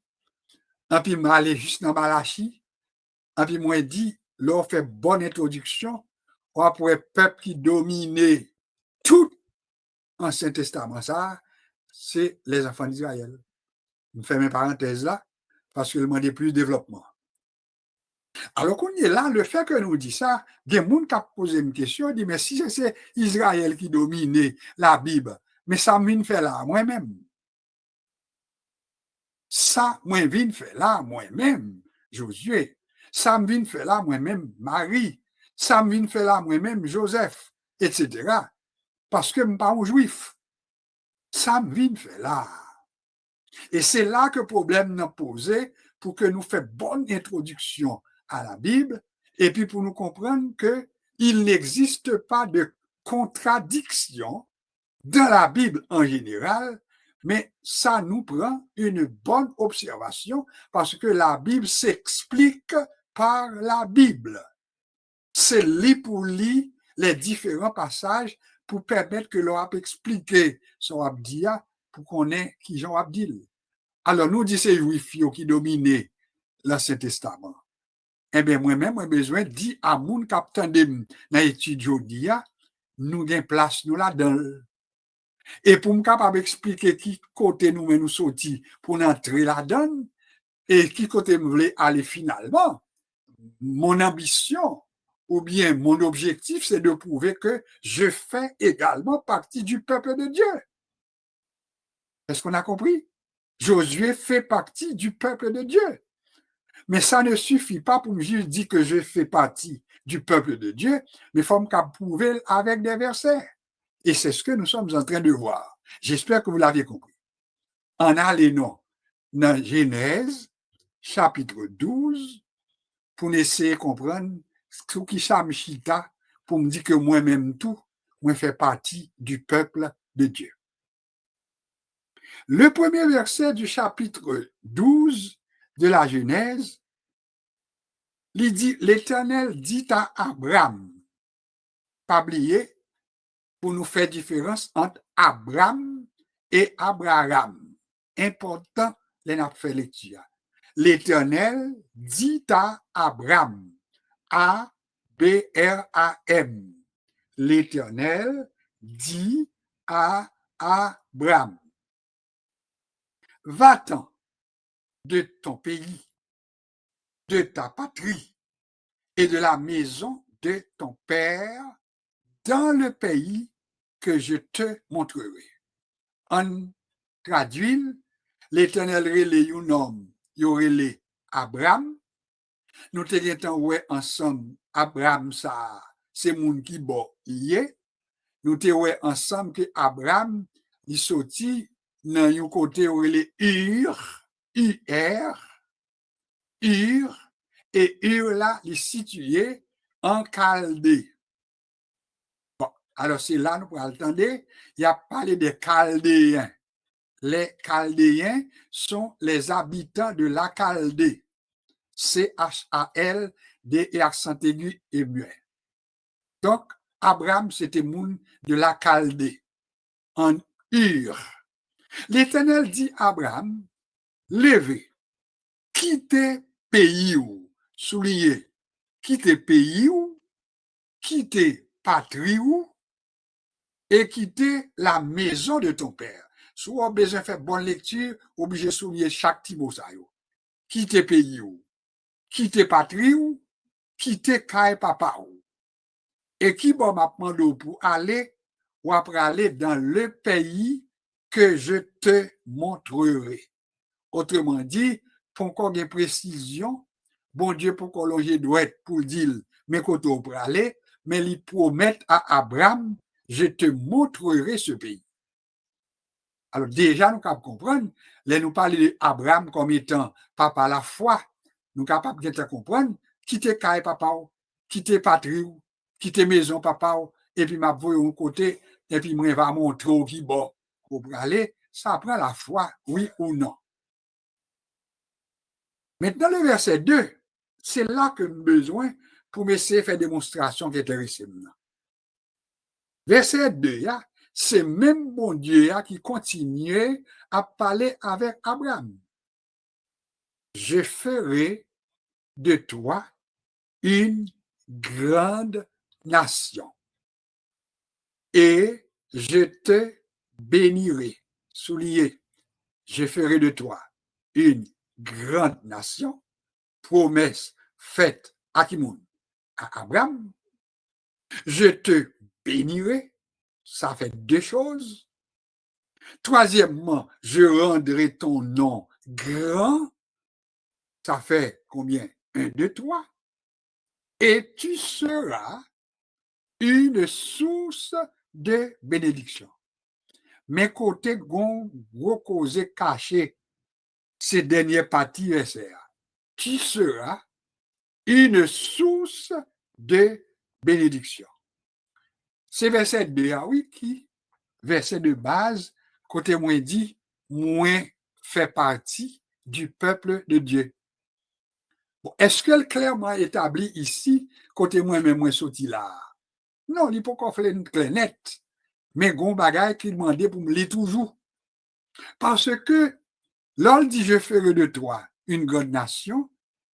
Et puis, je aller juste dans Malachi. Et puis, moi, dit, là, on fait bonne introduction. On pourrait peuple qui dominait tout l'Ancien Testament. Ça, c'est les enfants d'Israël. Je fais mes parenthèses là, parce que je demande plus de développement. Alors qu'on est là, le fait que nous dit ça, des gens qui ont posé une question, dit, mais si c'est Israël qui dominait la Bible, mais ça me fait là moi-même. Ça, moi, vient faire là moi-même, Josué. Ça me vient faire là moi-même, Marie. Ça me vient faire là moi-même, Joseph, etc. Parce que je ne suis pas un juif. Ça me vient faire là. Et c'est là que le problème nous posé pour que nous fassions bonne introduction à la Bible et puis pour nous comprendre qu'il n'existe pas de contradiction dans la Bible en général, mais ça nous prend une bonne observation parce que la Bible s'explique par la Bible. C'est lit pour lit les différents passages pour permettre que l'on puisse expliquer son abdia pour qu'on ait qui Jean Abdil. Alors, nous disons ces juifs qui dominaient l'Ancien Testament. Eh bien, moi-même, j'ai besoin de dire à mon capitaine dans l'étude aujourd'hui, nous avons place nous là-dedans. Et pour me capable d'expliquer qui côté nous sortis pour entrer là-dedans et qui côté nous voulons aller finalement, mon ambition ou bien mon objectif, c'est de prouver que je fais également partie du peuple de Dieu. Est-ce qu'on a compris? Josué fait partie du peuple de Dieu. Mais ça ne suffit pas pour me juste dire que je fais partie du peuple de Dieu, mais il faut me prouver avec des versets. Et c'est ce que nous sommes en train de voir. J'espère que vous l'avez compris. En allant dans Genèse, chapitre 12, pour essayer de comprendre ce qui s'amchita pour me dire que moi-même tout, moi fais partie du peuple de Dieu. Le premier verset du chapitre 12 de la Genèse, il dit, l'Éternel dit à Abraham, pas oublier, pour nous faire différence entre Abraham et Abraham. Important, les n'a fait lecture. L'Éternel dit à Abraham, A-B-R-A-M. L'Éternel dit à Abraham, va-t'en de ton pays, de ta patrie et de la maison de ton père dans le pays que je te montrerai. En traduit, l'Éternel relait un homme, il relait Abraham. Nous te ouais ensemble, Abraham, ça, c'est mon qui bon, nous te ouais ensemble que Abraham, il sorti dans un côté où il est Ur, et Ur là, il est situé en Chaldée. Bon, alors c'est là, nous pouvons entendre, il a parlé des Chaldéens. Les Chaldéens sont les habitants de la Chaldée. C-H-A-L-D et accent aigu et muet. Donc, Abraham, c'était moun de la Chaldée, en Ur. L'Éternel dit à Abraham, levez, quittez pays ou, soulignez, quittez pays ou, quittez patrie ou, et quittez la maison de ton père. Si vous avez besoin de faire bonne lecture, obligé de souligner chaque petit mot ça. Quittez pays ou, quittez patrie ou, quittez caille papa ou. Et qui bon m'a demandé pour aller ou après aller dans le pays que je te montrerai. Autrement dit, pour qu'on ait précision, bon Dieu pour qu'on l'onge doit être pour dire mais quand on peut aller, mais il promet à Abraham, je te montrerai ce pays. Alors déjà, nous capables de comprendre, là nous parlons d'Abraham comme étant papa la foi, nous capables de comprendre, quitter caille papa, quitter patrie, quitter maison papa, et puis m'a voyé un côté, et puis moi va montrer qui bon, pour aller, ça prend la foi, oui ou non. Maintenant, le verset 2, c'est là que nous avons besoin pour essayer de faire démonstration qui est intéressante. Verset 2, c'est même bon Dieu qui continue à parler avec Abraham. Je ferai de toi une grande nation et je te bénirai. Soulier, je ferai de toi une grande nation, promesse faite à Kimoun, à Abraham. Je te bénirai, ça fait deux choses. Troisièmement, je rendrai ton nom grand, ça fait combien? 1, 2, 3. Et tu seras une source de bénédiction. Mais côté gon, gros causé caché, ces dernières parties verset, tu seras une source de bénédiction. C'est verset 2, ah oui, qui, verset de base, côté moins dit, moins fait partie du peuple de Dieu. Bon, est-ce qu'elle clairement établit ici, côté moi-même, moi sorti là? Non, il faut qu'on fasse une claire nette. Mais gon bagay qui demandait pour me lire toujours. Parce que, l'on dit je ferai de toi une grande nation,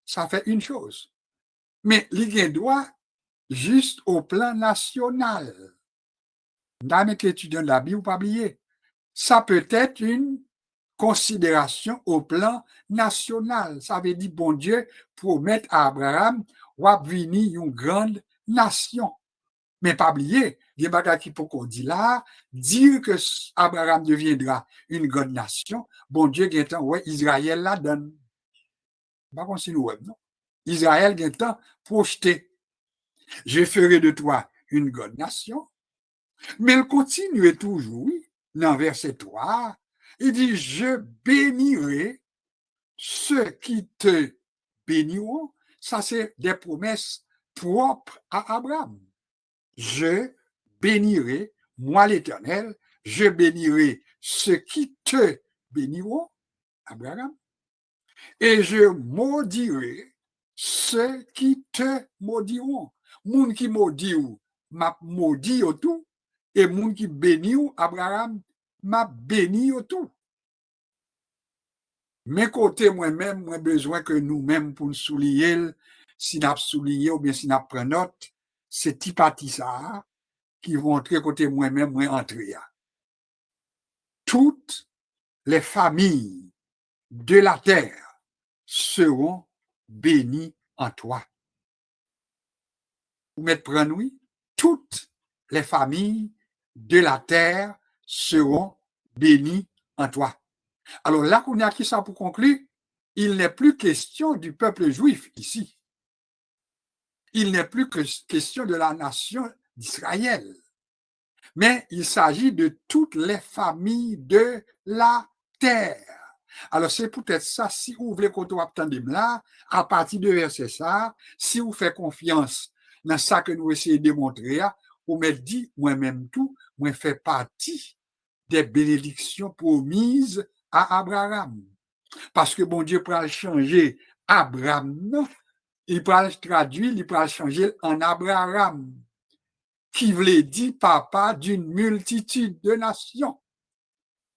ça fait une chose. Mais il doit juste au plan national. Dans les étudiants de la Bible, pas oublier. Ça peut être une considération au plan national. Ça veut dire, bon Dieu, promettre à Abraham, ou à venir une grande nation. Mais pas oublier, il y a des bagages qui qu'on dit là, dire que Abraham deviendra une grande nation, bon Dieu, il y a temps, ouais, Israël la donne. Pas comme si nous, non? Israël, il y a temps, projeté. Je ferai de toi une grande nation. Mais il continue toujours, dans verset 3, il dit, je bénirai ceux qui te béniront. Ça, c'est des promesses propres à Abraham. Je bénirai, moi l'Éternel, je bénirai ceux qui te béniront, Abraham, et je maudirai ceux qui te maudiront. Moun qui maudit ou, m'a maudit au tout, et moun qui bénit ou, Abraham, m'a béni au tout. Mais côté moi-même, moi besoin que nous-mêmes pour nous souligner, si nous souligné ou bien si nous prenons note, c'est petit parti ça qui vont entrer côté moi-même, moi entrer. Toutes les familles de la terre seront bénies en toi. Vous mettez prendre, oui? Toutes les familles de la terre seront bénies en toi. Alors là, qu'on a qui ça pour conclure, il n'est plus question du peuple juif ici. Il n'est plus que question de la nation d'Israël. Mais il s'agit de toutes les familles de la terre. Alors, c'est peut-être ça, si vous voulez qu'on attende là, à partir de verset ça, si vous faites confiance dans ça que nous essayons de démontrer, vous me dites, moi-même tout, moi fais partie des bénédictions promises à Abraham. Parce que bon Dieu pourra changer Abraham, non? Il pourra le traduire, il pourra le changer en Abraham, qui voulait dire papa d'une multitude de nations,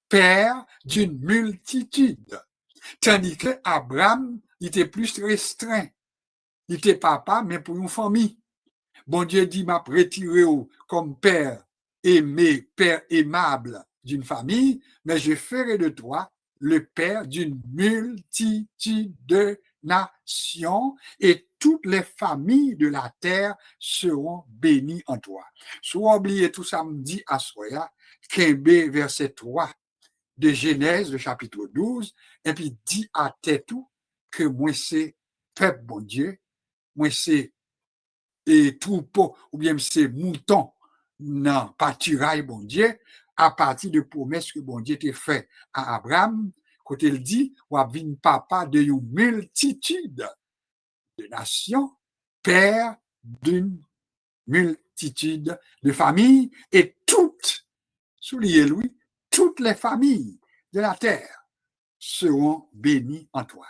père d'une multitude. Tandis que Abraham, il était plus restreint. Il était papa, mais pour une famille. Bon Dieu dit, m'a retiré comme père aimé, père aimable d'une famille, mais je ferai de toi le père d'une multitude de nations et toutes les familles de la terre seront bénies en toi. Soit oublié tout ça me dit à Soya, Kembe, verset 3 de Genèse, le chapitre 12, et puis dit à tête tout que moi c'est peuple bon Dieu, moi c'est et troupeau, ou bien c'est mouton, non, pâturail, bon Dieu, à partir de promesses que bon Dieu t'a fait à Abraham, quand il dit, ou à vin papa de une multitude de nations, père d'une multitude de familles, et toutes, soulignez lui, toutes les familles de la terre seront bénies en toi.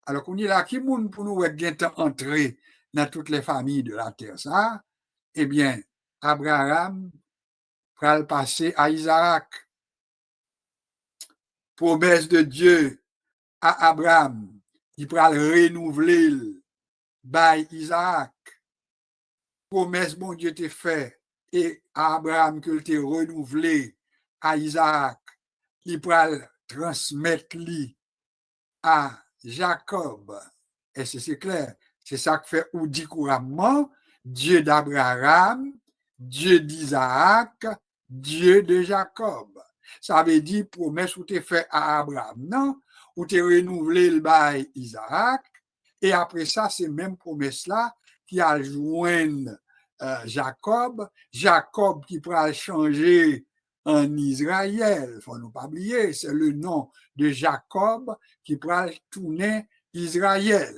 Alors qu'on est là, qui moun pour nous entrer dans toutes les familles de la terre, ça, eh bien, Abraham pral passer à Isaac. Promesse de Dieu à Abraham, il pral renouveler by Isaac. Promesse bon Dieu t'a fait et à Abraham que t'es renouvelé à Isaac, il pral transmettre lui à Jacob. Et c'est clair, c'est ça que fait ou dit couramment Dieu d'Abraham, Dieu d'Isaac, Dieu de Jacob. Ça veut dire promesse ou t'es fait à Abraham, non? Ou t'es renouvelé le bail Isaac, et après ça, c'est même promesse là qui a joint Jacob, Jacob qui pourra changer en Israël, il faut ne pas oublier, c'est le nom de Jacob qui pourra tourner Israël.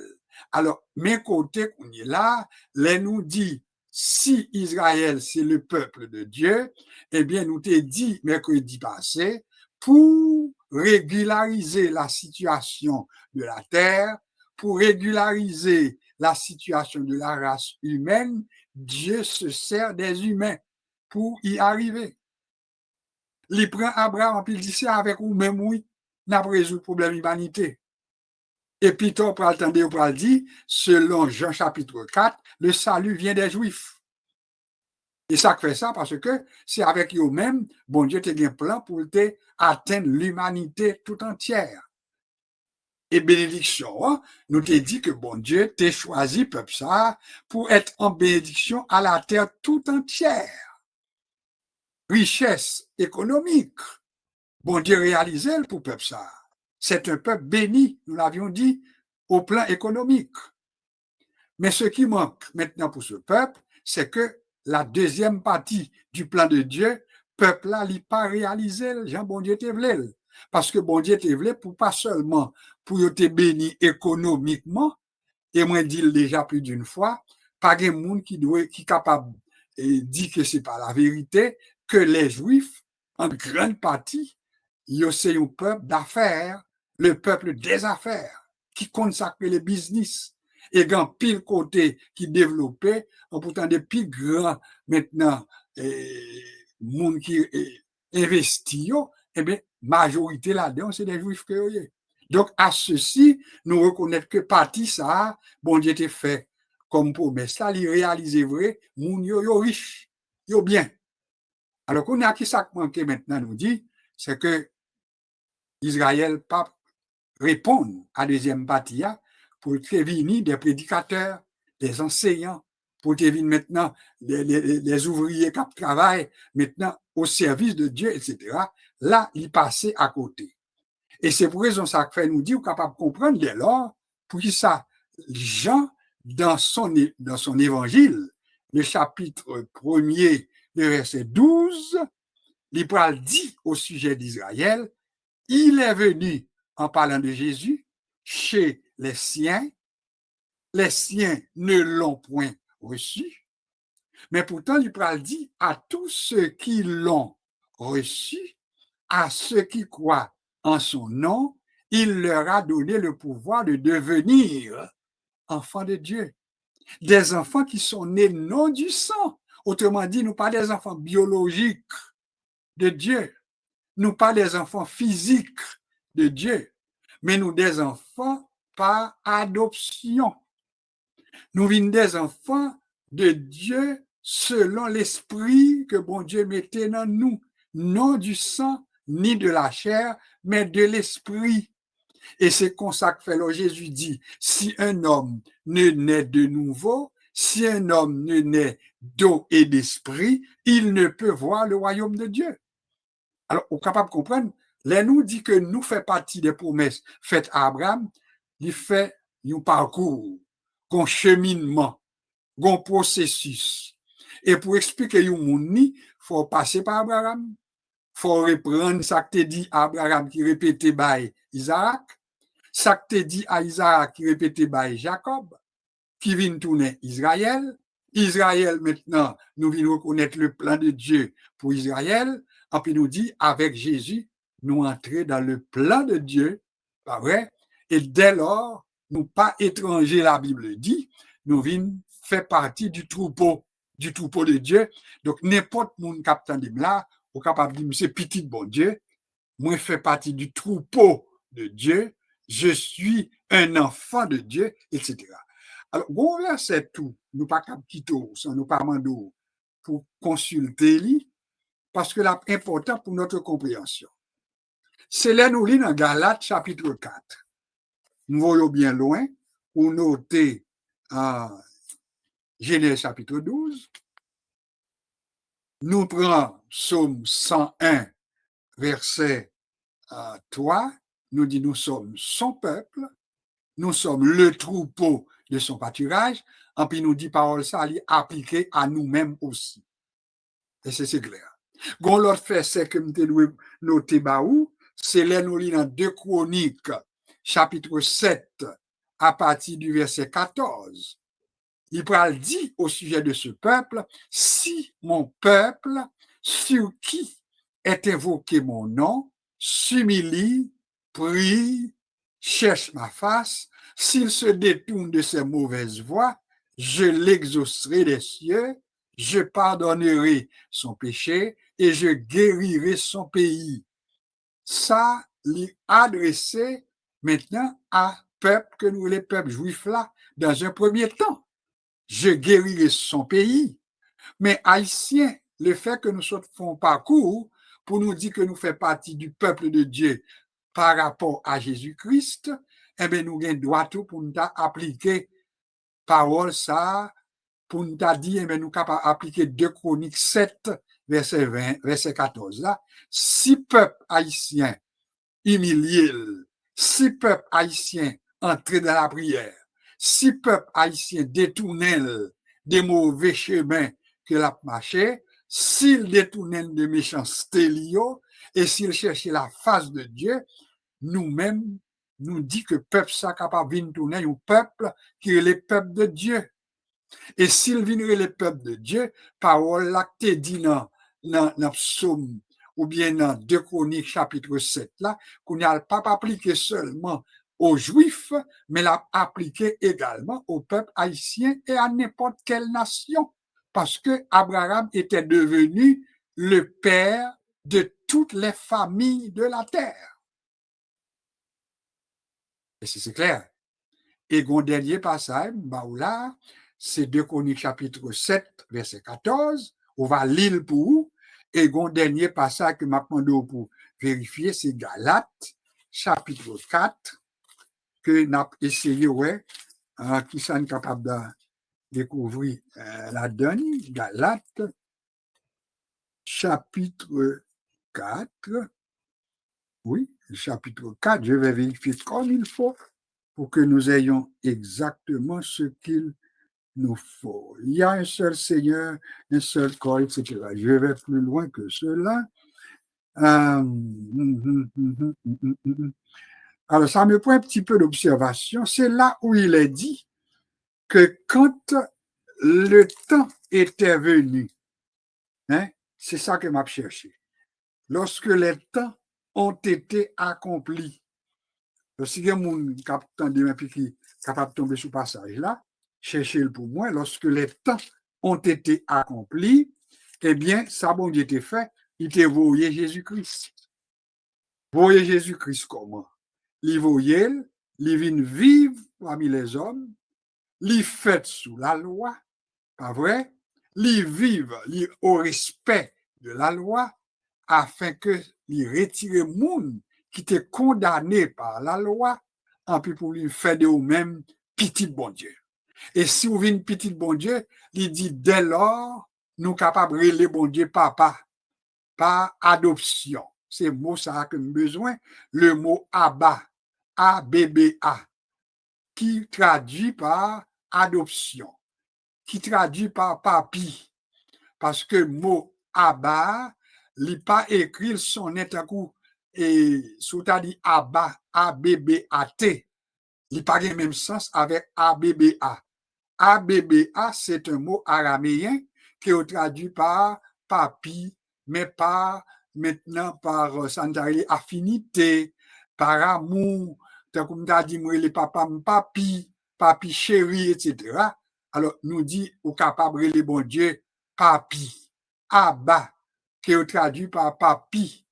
Alors, mes côtés qu'on est là, les nous dit, si Israël c'est le peuple de Dieu, eh bien, nous t'ai dit mercredi passé, pour régulariser la situation de la terre, pour régulariser la situation de la race humaine, Dieu se sert des humains pour y arriver. Il prend Abraham, puis il dit, c'est avec vous-même, oui, n'a pas résolu le problème de l'humanité. Et puis, on peut attendre, on peut dire, selon Jean chapitre 4, le salut vient des Juifs. Et ça fait ça parce que c'est avec eux-mêmes, bon Dieu, tu as un plan pour atteindre l'humanité tout entière. Et bénédiction, hein, nous t'ai dit que bon Dieu t'a choisi, peuple ça, pour être en bénédiction à la terre tout entière. Richesse économique. Bon Dieu réalisé pour peuple ça. C'est un peuple béni, nous l'avions dit, au plan économique. Mais ce qui manque maintenant pour ce peuple, c'est que la deuxième partie du plan de Dieu, peuple là, il pas réalisé, Jean bon Dieu te voulait. Parce que bon Dieu te voulait pour pas seulement pour te bénir économiquement, et moi dit déjà plus d'une fois, pas de monde qui est capable de dire que c'est pas la vérité, que les Juifs, en grande partie, c'est un peuple d'affaires, le peuple des affaires, qui consacre les business. Et quand pile côté qui développait, en pourtant des plus grands maintenant, monde qui investit, eh bien, majorité là-dedans, c'est des Juifs que vous. Donc, à ceci, nous reconnaissons que partie ça, bon Dieu t'a fait comme promesse, ça, il réalise vrai, moun yo riche, yo bien. Alors, qu'on a qui ça manqué maintenant, nous dit, c'est que Israël pas répondre à la deuxième partie pour venir des prédicateurs, des enseignants, pour venir maintenant les ouvriers qui travaillent maintenant au service de Dieu, etc. Là, il passait à côté. Et c'est pour raison ça que fait nous dire, capable de comprendre dès lors, pour qui ça, Jean, dans son évangile, le chapitre 1er, le verset 12, il dit au sujet d'Israël, il est venu, en parlant de Jésus, chez les siens ne l'ont point reçu, mais pourtant il dit à tous ceux qui l'ont reçu, à ceux qui croient en son nom, il leur a donné le pouvoir de devenir enfants de Dieu. Des enfants qui sont nés non du sang. Autrement dit, nous pas des enfants biologiques de Dieu. Nous pas des enfants physiques de Dieu. Mais nous des enfants par adoption. Nous venons des enfants de Dieu selon l'esprit que bon Dieu mettait dans nous. Non du sang ni de la chair, mais de l'esprit. Et c'est comme ça que fait le Jésus dit, si un homme ne naît de nouveau, si un homme ne naît d'eau et d'esprit, il ne peut voir le royaume de Dieu. Alors, on est capable de comprendre, là nous dit que nous fait partie des promesses faites à Abraham, il fait un parcours, un cheminement, un processus. Et pour expliquer au monde, il faut passer par Abraham, il faut reprendre ça que tu dit à Abraham qui répétait par Isaac, ça que tu dit à Isaac qui répétait par Jacob, qui vient tourner Israël. Israël, maintenant, nous venons reconnaître le plan de Dieu pour Israël. Et puis nous dit, avec Jésus, nous entrons dans le plan de Dieu, pas vrai? Et dès lors, nous pas étrangers, la Bible dit, nous venons faire partie du troupeau du troupeau de Dieu. Donc, n'importe monde captant là, ou capable de dire, c'est petit bon Dieu, moi, je fais partie du troupeau de Dieu, je suis un enfant de Dieu, etc. Alors, bon verset tout, nous pas quitter, sans nous pas demander pour consulter lui, parce que c'est important pour notre compréhension. C'est là nous lisons dans Galates chapitre 4. Nous voyons bien loin, pour noter Genèse chapitre 12. Nous prenons Psaume 101, verset 3, nous dit nous sommes son peuple, nous sommes le troupeau de son pâturage, et puis nous dit parole ça, elle est appliquée à nous-mêmes aussi. Et c'est clair. Gon l'autre fait, c'est que nous devons noter baou, c'est là nous lisons dans 2 Chroniques, chapitre 7, à partir du verset 14. Il dit au sujet de ce peuple, si mon peuple, sur qui est invoqué mon nom, s'humilie, prie, cherche ma face, s'il se détourne de ses mauvaises voies, je l'exaucerai des cieux, je pardonnerai son péché et je guérirai son pays. Ça, l'est adressé maintenant à peuple que nous, les peuples juifs là, dans un premier temps. Je guérirai son pays. Mais haïtiens, le fait que nous faisons parcours pour nous dire que nous faisons partie du peuple de Dieu par rapport à Jésus-Christ, eh bien, nous avons droit tout pour nous appliquer parole ça, pour nous dire, eh bien, nous capables appliquer 2 Chroniques 7, verset 20, verset 14 là. Si peuple haïtien humilié, si peuple haïtien entré dans la prière, si peuple haïtien détournait des mauvais chemins que l'a marché, s'il détournait de méchanceté et s'il cherchait la face de Dieu, nous-mêmes, nous dit que peuple ça capable de tourner un peuple qui est le peuple de Dieu. Et s'il viendrait le peuple de Dieu, parole là que dit dans psaume ou bien dans 2 Chroniques chapitre 7 là, qu'on n'a pas appliqué seulement aux Juifs, mais l'a appliqué également au peuple haïtien et à n'importe quelle nation. Parce que Abraham était devenu le père de toutes les familles de la terre. Et c'est clair. Et mon dernier passage, là, c'est 2 Chroniques chapitre 7, verset 14, on va lire pour vous, et mon dernier passage que m'a demandé pour vérifier, c'est Galates, chapitre 4, que n'a essayé, ouais, qui sont capables de découvrir la donne, Galates, chapitre 4, oui, chapitre 4, je vais vérifier comme il faut pour que nous ayons exactement ce qu'il nous faut. Il y a un seul Seigneur, un seul corps, etc. Je vais plus loin que cela. Alors, ça me prend un petit peu d'observation. C'est là où il est dit que quand le temps était venu, hein, c'est ça que m'a cherché. Lorsque les temps ont été accomplis, si quelqu'un est capable de tomber sur le passage là, cherchez-le pour moi, lorsque les temps ont été accomplis, eh bien, ça bon Dieu était fait, il t'a voyé Jésus-Christ. Voyez Jésus-Christ comment? Il voyait, il vient vivre parmi les hommes, il fait sous la loi, pas vrai? Il vive au respect de la loi, afin que il retire le monde qui était condamné par la loi, en plus pour lui faire de vous-même petit bon Dieu. Et si vous venez petit bon Dieu, il dit dès lors, nous capables de le bon Dieu papa, par adoption. C'est le mot ça que nous besoin, le mot Abba, A-B-B-A, qui traduit par adoption, qui traduit par papi, parce que le mot Abba, il n'est pas écrit son coup et sous dit Abba, A-B-B-A-T. Il n'a pas le même sens avec A-B-B-A. A-B-B-A, c'est un mot araméen qui est traduit par papi, mais pas maintenant par affinité, par amour, comme tu as dit, les papa, papi, papi chéri, etc. Alors, nous dit, au capable, les bon Dieu, papi, Abba, qui est traduit par papi.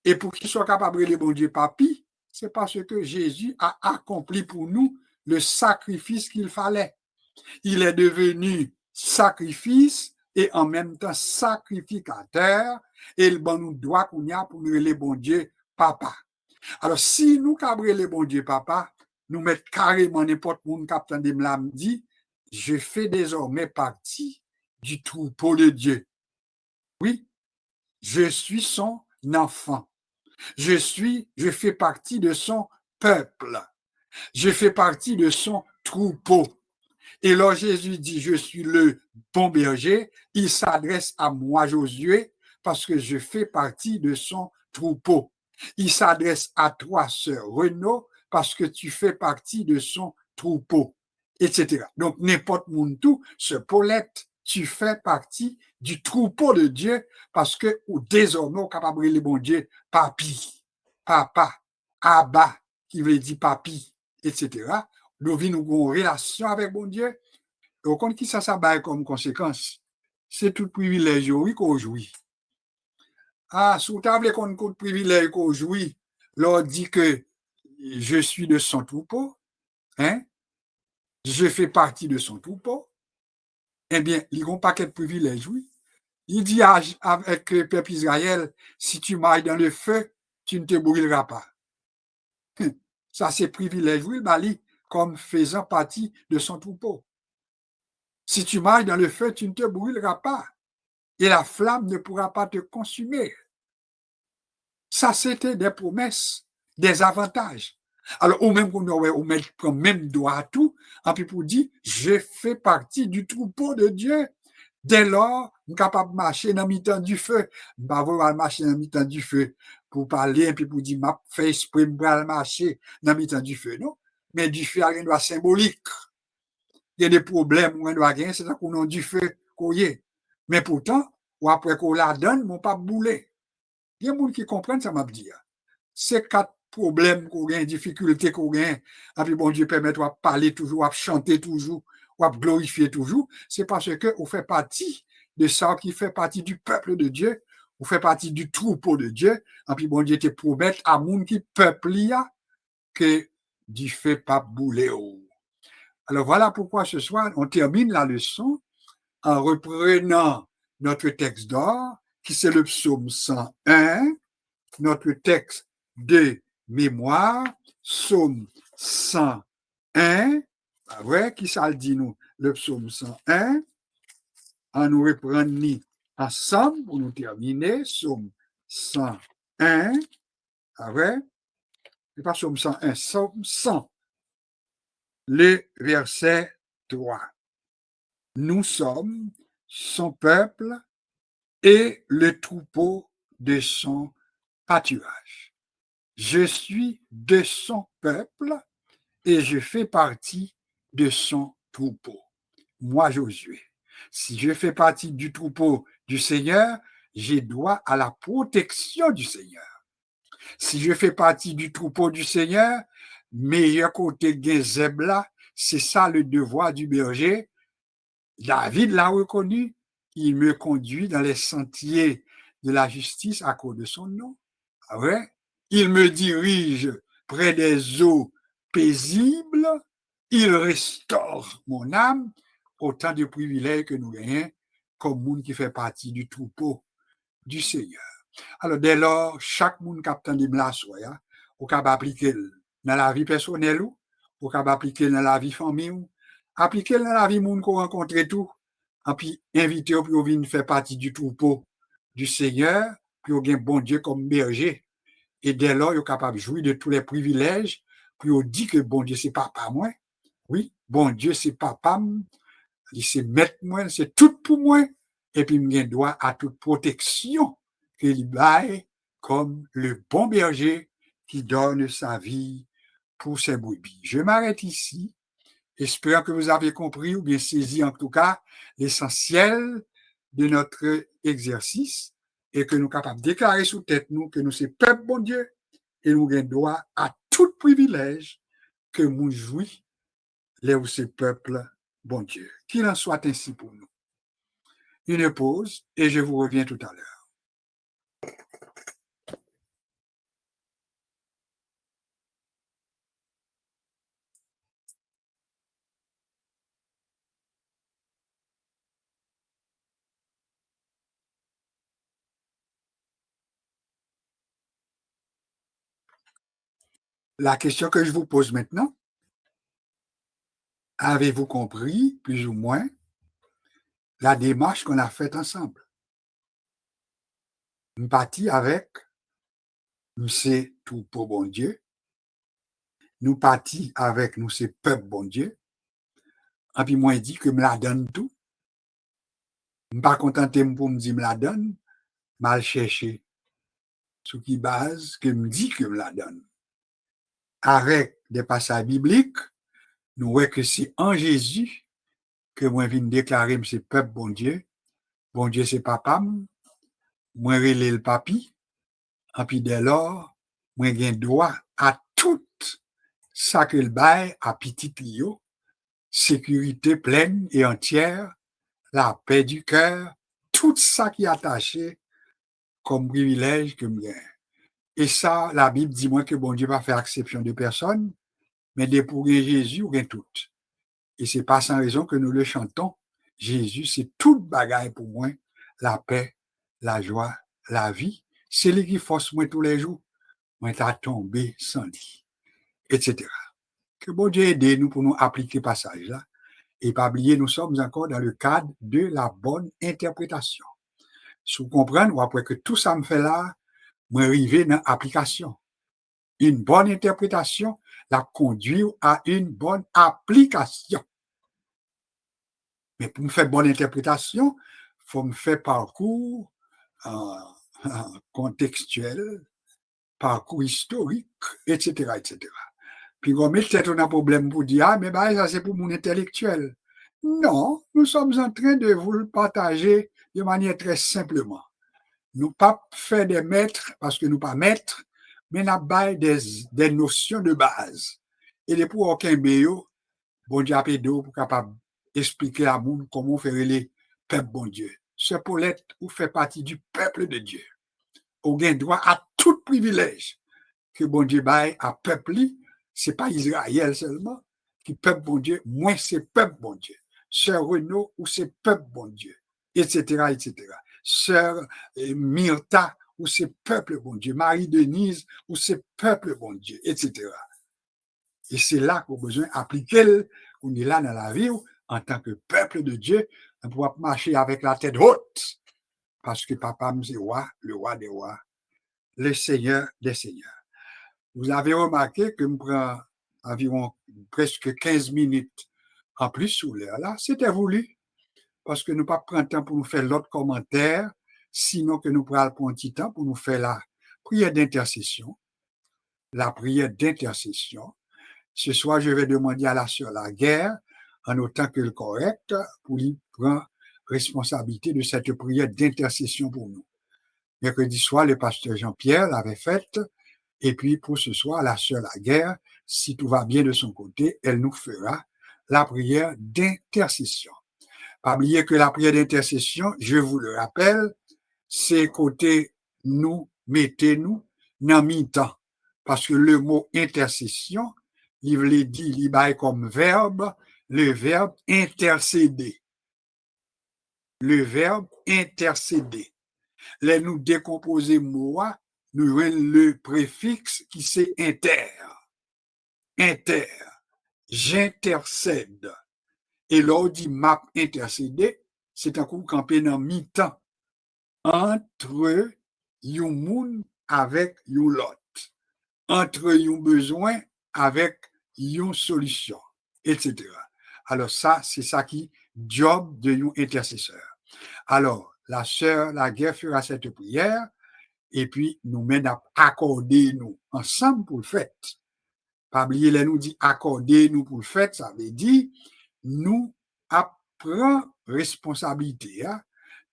Et pour qu'il soit capable de bon Dieu papi, c'est parce que Jésus a accompli pour nous le sacrifice qu'il fallait. Il est devenu sacrifice et en même temps sacrificateur, et il bon nous doit qu'on y a pour nous les bon Dieu papa. Alors, si nous cabrons les bon Dieu papa, nous mettons carrément n'importe où capitaine de me dit, je fais désormais partie du troupeau de Dieu. Oui, je suis son enfant. Je fais partie de son peuple. Je fais partie de son troupeau. Et là, Jésus dit, je suis le bon berger. Il s'adresse à moi, Josué, parce que je fais partie de son troupeau. Il s'adresse à toi, sœur Renaud, parce que tu fais partie de son troupeau, etc. Donc, n'importe où tout, ce Paulette, tu fais partie du troupeau de Dieu, parce que désormais, on est capable de bon Dieu, papi, papa, Abba, qui veut dire papi, etc. Nous avons une relation avec bon Dieu. Et au compte qui ça baille comme conséquence, c'est tout privilège oui, qu'on jouit. Ah, sous table qu'on compte privilège qu'on jouit, l'on dit que je suis de son troupeau, hein, je fais partie de son troupeau, eh bien, ils n'ont pas quel privilège, oui. Il dit avec le peuple Israël, si tu mailles dans le feu, tu ne te brûleras pas. Ça, c'est privilège, oui, Bali, comme faisant partie de son troupeau. Si tu mailles dans le feu, tu ne te brûleras pas. Et la flamme ne pourra pas te consumer. Ça, c'était des promesses, des avantages. Alors, ou même qu'on aurait même droit à tout, et puis pour dire, je fais partie du troupeau de Dieu. Dès lors, je suis capable de marcher dans le mi-temps du feu. Je ne vais pas marcher dans le mi-temps du feu pour parler, et puis pour dire, ma fait exprès, je vais marcher dans le mi-temps du feu, non? Mais du feu a un droit symbolique. Il y a des problèmes où on doit gagner, c'est ça qu'on a du feu qu'on y est. Mais pourtant, ou après qu'on la donne, on pas bouler. Il y a des gens qui comprennent ça, m'a dit. C'est quatre problèmes qu'on a, difficultés qu'on a, et puis bon Dieu permet de parler toujours, de chanter toujours, de glorifier toujours, c'est parce que on fait partie de ça qui fait partie du peuple de Dieu, on fait partie du troupeau de Dieu, et puis bon Dieu te promet à monde qui peuple y a que du fait pas bouler. Alors voilà pourquoi ce soir, on termine la leçon en reprenant notre texte d'or, qui c'est le psaume 101, notre texte de mémoire, psaume 101, ouais, qui ça le dit nous, le psaume 101, en nous reprenant ensemble pour nous terminer, psaume 101, ouais, c'est pas psaume 101, psaume 100, le verset 3. Nous sommes son peuple et le troupeau de son pâturage. Je suis de son peuple et je fais partie de son troupeau. Moi, Josué, si je fais partie du troupeau du Seigneur, j'ai droit à la protection du Seigneur. Si je fais partie du troupeau du Seigneur, meilleur côté Gezebla, c'est ça le devoir du berger. David l'a reconnu, il me conduit dans les sentiers de la justice à cause de son nom. Ah ouais? Il me dirige près des eaux paisibles, il restaure mon âme, autant de privilèges que nous gagnons comme monde qui fait partie du troupeau du Seigneur. Alors, dès lors, chaque monde captant de la soya, ou capable appliquer dans la vie personnelle ou capable appliquer dans la vie famille appliquer dans la vie monde qu'on rencontre tout, et puis inviter pour venir faire partie du troupeau du Seigneur, puis on bon Dieu comme berger. Et dès lors, il est capable de jouir de tous les privilèges, puis on dit que bon Dieu, c'est papa moi. Oui, bon Dieu, c'est papa, c'est maître moi, c'est tout pour moi. Et puis, il droit à toute protection qu'il baille comme le bon berger qui donne sa vie pour ses brebis. Je m'arrête ici. J'espère que vous avez compris ou bien saisi en tout cas l'essentiel de notre exercice et que nous sommes capables de déclarer sous tête nous que nous sommes peuple bon Dieu et nous avons droit à tout privilège que nous jouissons les ou ces peuples bon Dieu. Qu'il en soit ainsi pour nous. une pause et je vous reviens tout à l'heure. La question que je vous pose maintenant, avez-vous compris, plus ou moins, la démarche qu'on a faite ensemble? Nous partis avec, nous c'est tout pour bon Dieu, nous partis avec, nous c'est peuple bon Dieu, et puis moi, il dit que me la donne tout. Je ne pas contenté pour me dire me la donne, mal chercher sous qui base que me dit que me la donne. Avec des passages bibliques, nous voyons que c'est en Jésus que moi viens déclarer c'est peuple bon Dieu c'est papa, moi relais le papi, et puis dès lors, moi j'ai droit à tout ça que le bail à petit Lio, sécurité pleine et entière, la paix du cœur, tout ça qui est attaché comme privilège que me Et ça, la Bible dit moi que bon Dieu va faire exception de personne, mais de pour Jésus, rien tout. Et c'est pas sans raison que nous le chantons. Jésus, c'est toute bagaille pour moi, la paix, la joie, la vie. C'est lui qui force moi tous les jours. Moi, t'as tombé sans lui, etc. Que bon Dieu aide nous pour nous appliquer ce passage-là. Et pas oublier, nous sommes encore dans le cadre de la bonne interprétation. Si vous comprenez, ou après que tout ça me fait là, moi, arriver dans l'application. Une bonne interprétation la conduit à une bonne application. Mais pour me faire bonne interprétation, il faut me faire parcours contextuel, parcours historique, etc., etc. Puis on met peut-être un problème pour dire, ah, mais bah, ça c'est pour mon intellectuel. Non, nous sommes en train de vous le partager de manière très simplement. Nous pas faire des maîtres parce que nous pas maîtres, mais nous avons des notions de base. Et de pour aucun béo, bon Dieu a pour capable expliquer à monde comment faire les peuple bon Dieu. Ce pour l'être ou fait partie du peuple de Dieu. Ou gain droit à tout privilège que bon Dieu baille à peuple, c'est pas Israël seulement qui peuple bon Dieu, moins c'est peuple bon Dieu. Sœur Renaud ou c'est peuple bon Dieu, etc., etc. Sœur Myrta ou c'est peuple bon Dieu. Marie-Denise ou c'est peuple bon Dieu, etc. Et c'est là qu'on a besoin d'appliquer, on est là dans la vie en tant que peuple de Dieu, on peut marcher avec la tête haute. Parce que papa c'est roi, le roi des rois, le Seigneur des seigneurs. Vous avez remarqué que me prend environ presque 15 minutes en plus sous l'heure là. C'était voulu parce que nous pas prendre temps pour nous faire l'autre commentaire, sinon que nous prenons un petit temps pour nous faire la prière d'intercession. La prière d'intercession. Ce soir, je vais demander à la sœur Laguerre, en autant que le correct, pour lui prendre responsabilité de cette prière d'intercession pour nous. Mercredi soir, le pasteur Jean-Pierre l'avait faite. Et puis, pour ce soir, la sœur Laguerre, si tout va bien de son côté, elle nous fera la prière d'intercession. Pas oublier que la prière d'intercession, je vous le rappelle, c'est côté nous, mettez-nous, dans mi-temps. Parce que le mot intercession, il veut dire, il baille comme verbe, le verbe intercéder. Le verbe intercéder. Là, nous décomposer moi, nous avons le préfixe qui c'est inter. Inter. J'intercède. Et là, on dit map intercéder, c'est un coup campé dans mi-temps entre yon moun avec yon lot. Entre yon besoin avec yon solution, etc. Alors ça, c'est ça qui job de yon intercesseur. Alors, la sœur Laguerre fera cette prière et puis nous mène à accorder nous ensemble pour le fait. Pas oublier, là nous dit accorder nous pour le fait, ça veut dire nous apprenons responsabilité. Hein?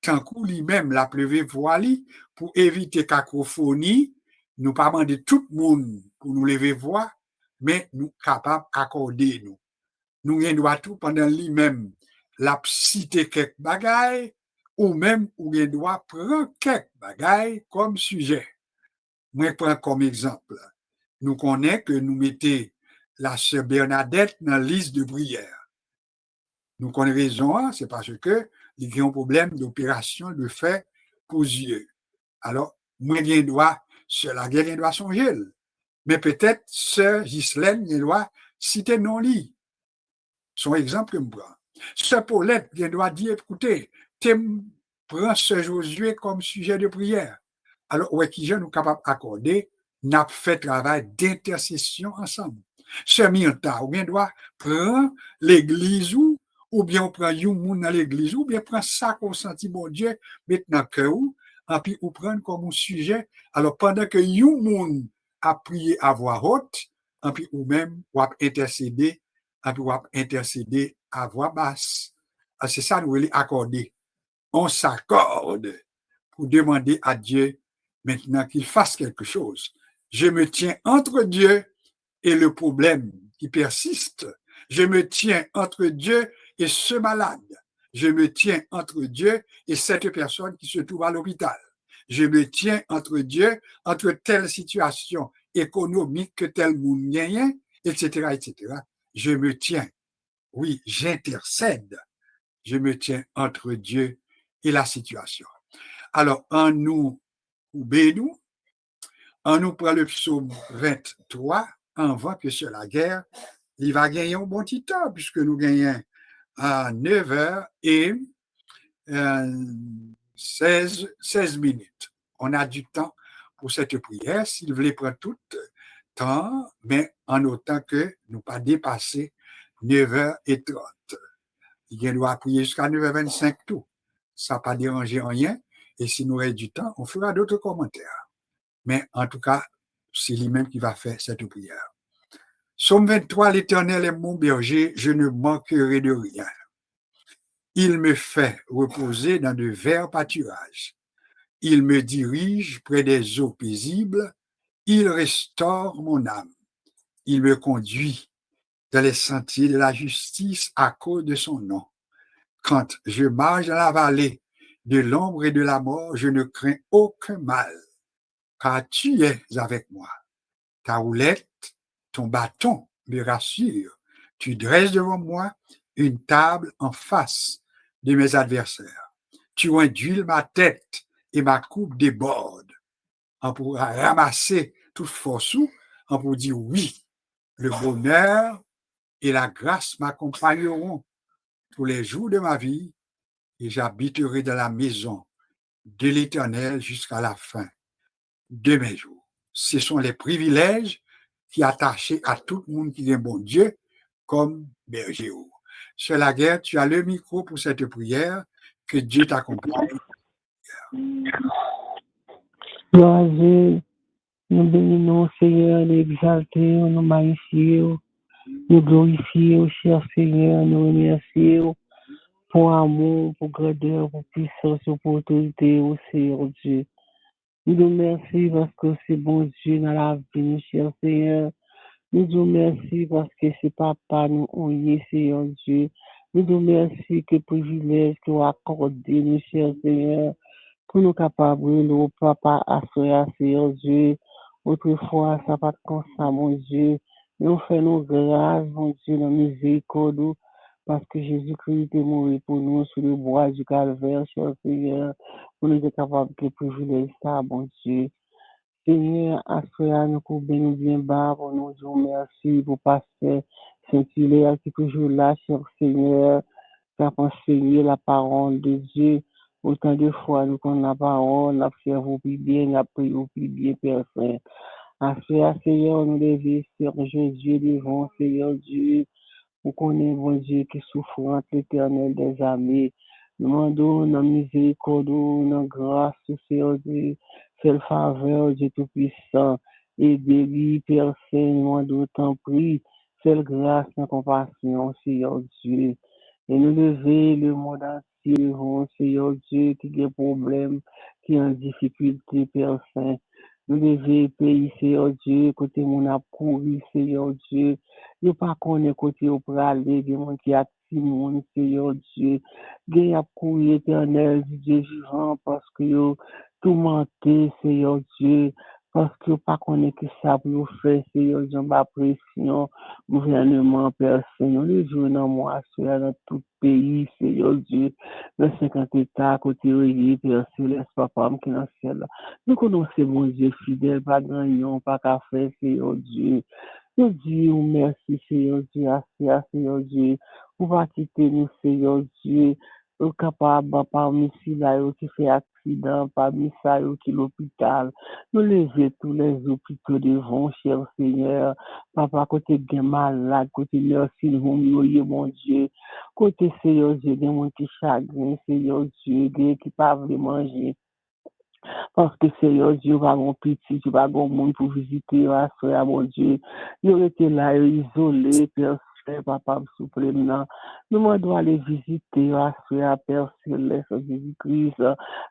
Tant que lui-même la pleuvé voili pour éviter cacophonie, nous pas demander tout le monde pour nous lever voix, mais nous capables d'accorder nous. Nous rien droit tout pendant lui-même la cité quelques bagailles ou même ou gen doit prendre quelques bagailles comme sujet. Moi, prends comme exemple. Nous connaissons que nous mettons la sœur Bernadette dans la liste de prière. Nous connaissons raison, c'est parce que il y a un problème d'opération de fait pour yeux. Alors, moi, je dois, la guerre, doit songer. Mais peut-être, sœur Ghislaine, je doit citer non-lit. Son exemple que je prends. Sœur Paulette, je dois dire, écoutez, tu prends ce Josué comme sujet de prière. Alors, ouais, qui nous capable d'accorder, n'a fait travail d'intercession ensemble. Sœur Myrta, ou bien doit prendre l'église ou bien on prend un monde dans l'église, ou bien prend ça qu'on sentit bon Dieu, maintenant que ou, et puis ou prendre comme un sujet. Alors, pendant que un monde a prié à voix haute, et puis ou même, ou a intercédé, et puis ou a intercédé à voix basse. C'est ça, nous voulons accorder. On s'accorde pour demander à Dieu maintenant qu'il fasse quelque chose. Je me tiens entre Dieu et le problème qui persiste. Je me tiens entre Dieu et ce malade. Je me tiens entre Dieu et cette personne qui se trouve à l'hôpital. Je me tiens entre Dieu, entre telle situation économique que tel monde gagne, etc., etc. Je me tiens. Oui, j'intercède. Je me tiens entre Dieu et la situation. Alors, en nous, ou bénou, on nous prend le psaume 23, on voit que sur la guerre, il va gagner un bon petit temps, puisque nous gagnons à 9 heures et 16 minutes. On a du temps pour cette prière, s'il voulait prendre tout le temps, mais en autant que nous pas dépasser 9h30. Il doit prier jusqu'à 9h25 tout. Ça n'a pas dérangé rien. Et si nous avons du temps, on fera d'autres commentaires. Mais en tout cas, c'est lui-même qui va faire cette prière. Psaume 23, l'Éternel est mon berger, je ne manquerai de rien. Il me fait reposer dans de verts pâturages. Il me dirige près des eaux paisibles. Il restaure mon âme. Il me conduit dans les sentiers de la justice à cause de son nom. Quand je marche dans la vallée de l'ombre et de la mort, je ne crains aucun mal, car tu es avec moi. Ta roulette, ton bâton me rassure. Tu dresses devant moi une table en face de mes adversaires. Tu induis ma tête et ma coupe déborde. On pourra ramasser toute force, on pourra dire oui, le bonheur et la grâce m'accompagneront tous les jours de ma vie et j'habiterai dans la maison de l'Éternel jusqu'à la fin de mes jours. Ce sont les privilèges qui attachés à tout le monde qui est bon Dieu comme berger. Sur la guerre, tu as le micro pour cette prière. Que Dieu t'accompagne. Gloire à Dieu, nous bénissons, Seigneur, nous exaltons, nous magnifions, nous glorifions, cher Seigneur, nous remercions pour amour, pour grandeur, pour puissance, pour autorité, Seigneur Dieu. Nous nous remercions parce que c'est bon Dieu dans la vie, cher Seigneur. Nous nous remercions parce que c'est papa nous on y est, Seigneur Dieu. Nous nous remercions que privilège que vous accordez, nous, cher Seigneur, pour nous capables, nous, papa, à Seigneur Dieu. Autrefois, ça pas comme ça, mon Dieu. Nous faisons grâce, mon Dieu, dans miséricorde, parce que Jésus-Christ est mort pour nous sur le bois du calvaire, cher Seigneur, pour nous être capables de privilège ça, mon Dieu. Seigneur, à cela, nous pouvons bien bas pour nous dire merci pour passer Saint-Hilaire qui est toujours là, cher Seigneur, qui a enseigné la parole de Dieu. Autant de fois, nous connaissons la parole, nous fait au plus bien, nous pris au plus bien, Père Saint. À cela, Seigneur, nous devons servir Dieu devant, Seigneur Dieu. Nous connaissons, bon Dieu, qui souffrante l'Éternel des armées. Nous demandons dans miséricorde, dans grâce, Seigneur Dieu, fais le faveur, Dieu Tout-Puissant, et bénis, Père Saint, nous demandons, t'en prie, fais le grâce, dans compassion, Seigneur Dieu. Et nous lever le monde entier devant, Seigneur Dieu, qui a des problèmes, qui est en difficulté, Père Saint. Nous lever pays, Seigneur Dieu, côté mon a couru, Seigneur Dieu. Nous pas connaître côté au aller, des gens qui a mon Seigneur Dieu. Gagne à courir éternel, Dieu vivant, parce que yo tout menté, Seigneur Dieu. Parce que pas connaît que ça pour faire, Seigneur Dieu, ma pression, gouvernement, personne, les jours dans moi, dans tout pays, Seigneur Dieu, le 50 États, côté relié, Père Céleste, Papa, qui est dans le ciel. Nous connaissons, mon Dieu, fidèle, pas gagnant, pas qu'à faire, Seigneur Dieu. Nous disons merci, Seigneur Dieu, assez, Seigneur Dieu, pour pas quitter nous, Seigneur Dieu, capable, parmi si là, qui fait accident, parmi ça, qui l'hôpital. Nous lever tous les hôpitaux devant, cher Seigneur. Papa, côté bien malade, côté merci, mon Dieu. Côté Seigneur Dieu, des gens qui chagrin, Seigneur Dieu, des qui pas vraiment manger. Parce que Seigneur Dieu, va mon petit, tu vas mon monde pour visiter, frère, mon Dieu. Il était là, isolé, Père, Papa, suprême, nous devons aller visiter, frère, Père Céleste, Jésus-Christ.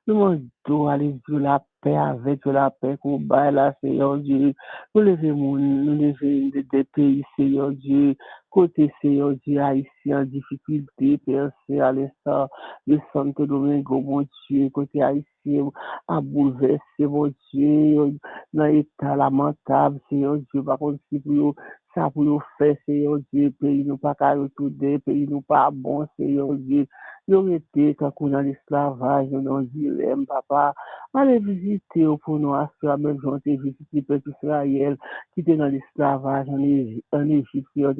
Nous devons aller dire la paix avec la paix qu'on bat là, Seigneur Dieu. Nous lever des pays, Seigneur Dieu. Côté Seigneur Dieu, Haïti en difficulté, Père, c'est à l'instant, le Santo Domingo, mon Dieu, côté Haïtien, à bouleverser, mon Dieu, dans l'état lamentable, Seigneur Dieu, par contre, si pour ça pour nous faire, Seigneur Dieu, pays nous pas qu'à retourner, pays nous pas bon, Seigneur Dieu. Nous été quand on a l'esclavage, dans le dilemme, papa. Allez visiter pour nous assurer, même j'en ai visité le peuple Israël qui était dans l'esclavage en Égypte, en Égyptien,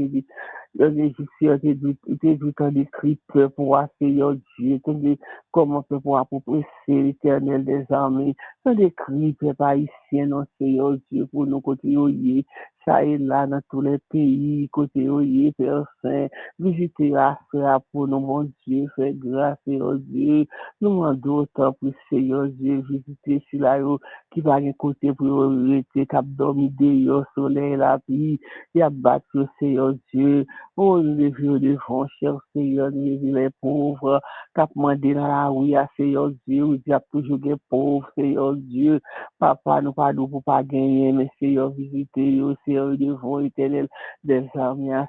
était du temps des cris pour Seigneur Dieu, comment faire pour approprier l'éternel des armées, dans des cris haïtiens, non Seigneur Dieu, pour nous continuer, ça et là, dans tous les pays, côté Oye, Père Saint, visiter la frère pour nous, mon Dieu, faire grâce, Seigneur Dieu, nous demandons autant pour Seigneur Dieu, visiter si là, qui va un côté pour rester, cap dormir dehors, soleil, la pluie, et à battre, Seigneur Dieu, oh, nous levons devant, cher Seigneur, nous levons les pauvres, cap mandé dans la rue, Seigneur Dieu, nous disons toujours des pauvres, Seigneur Dieu, papa, nous pas pour pas gagner, mais Seigneur, visiter, Seigneur, devant éternel, des armées,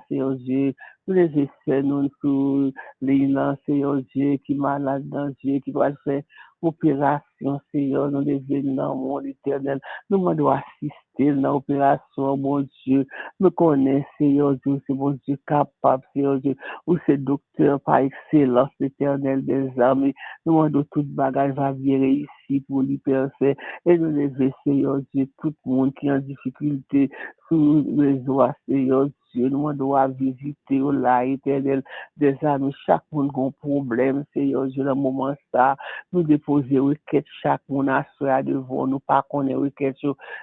Seigneur Dieu, nous les essais, nous, sur les lances, Seigneur Dieu, qui malade dans Dieu, qui va faire opération, Seigneur, nous les venons dans le monde éternel, nous devons assister dans l'opération, mon Dieu, nous connaissons, Seigneur Dieu, c'est mon Dieu capable, Seigneur Dieu, ou c'est docteur par excellence, l'éternel des armées, nous demandons toute bagage va bien réussir pour lui percer, et nous lever, Seigneur Dieu, tout le monde qui est en difficulté, sous les oies, Seigneur Dieu, nous devons visiter, là, éternel des armées, chaque monde a un problème, Seigneur Dieu, dans le moment ça, nous déposer requête chaque monde à soi devant nous, pas qu'on ait requête,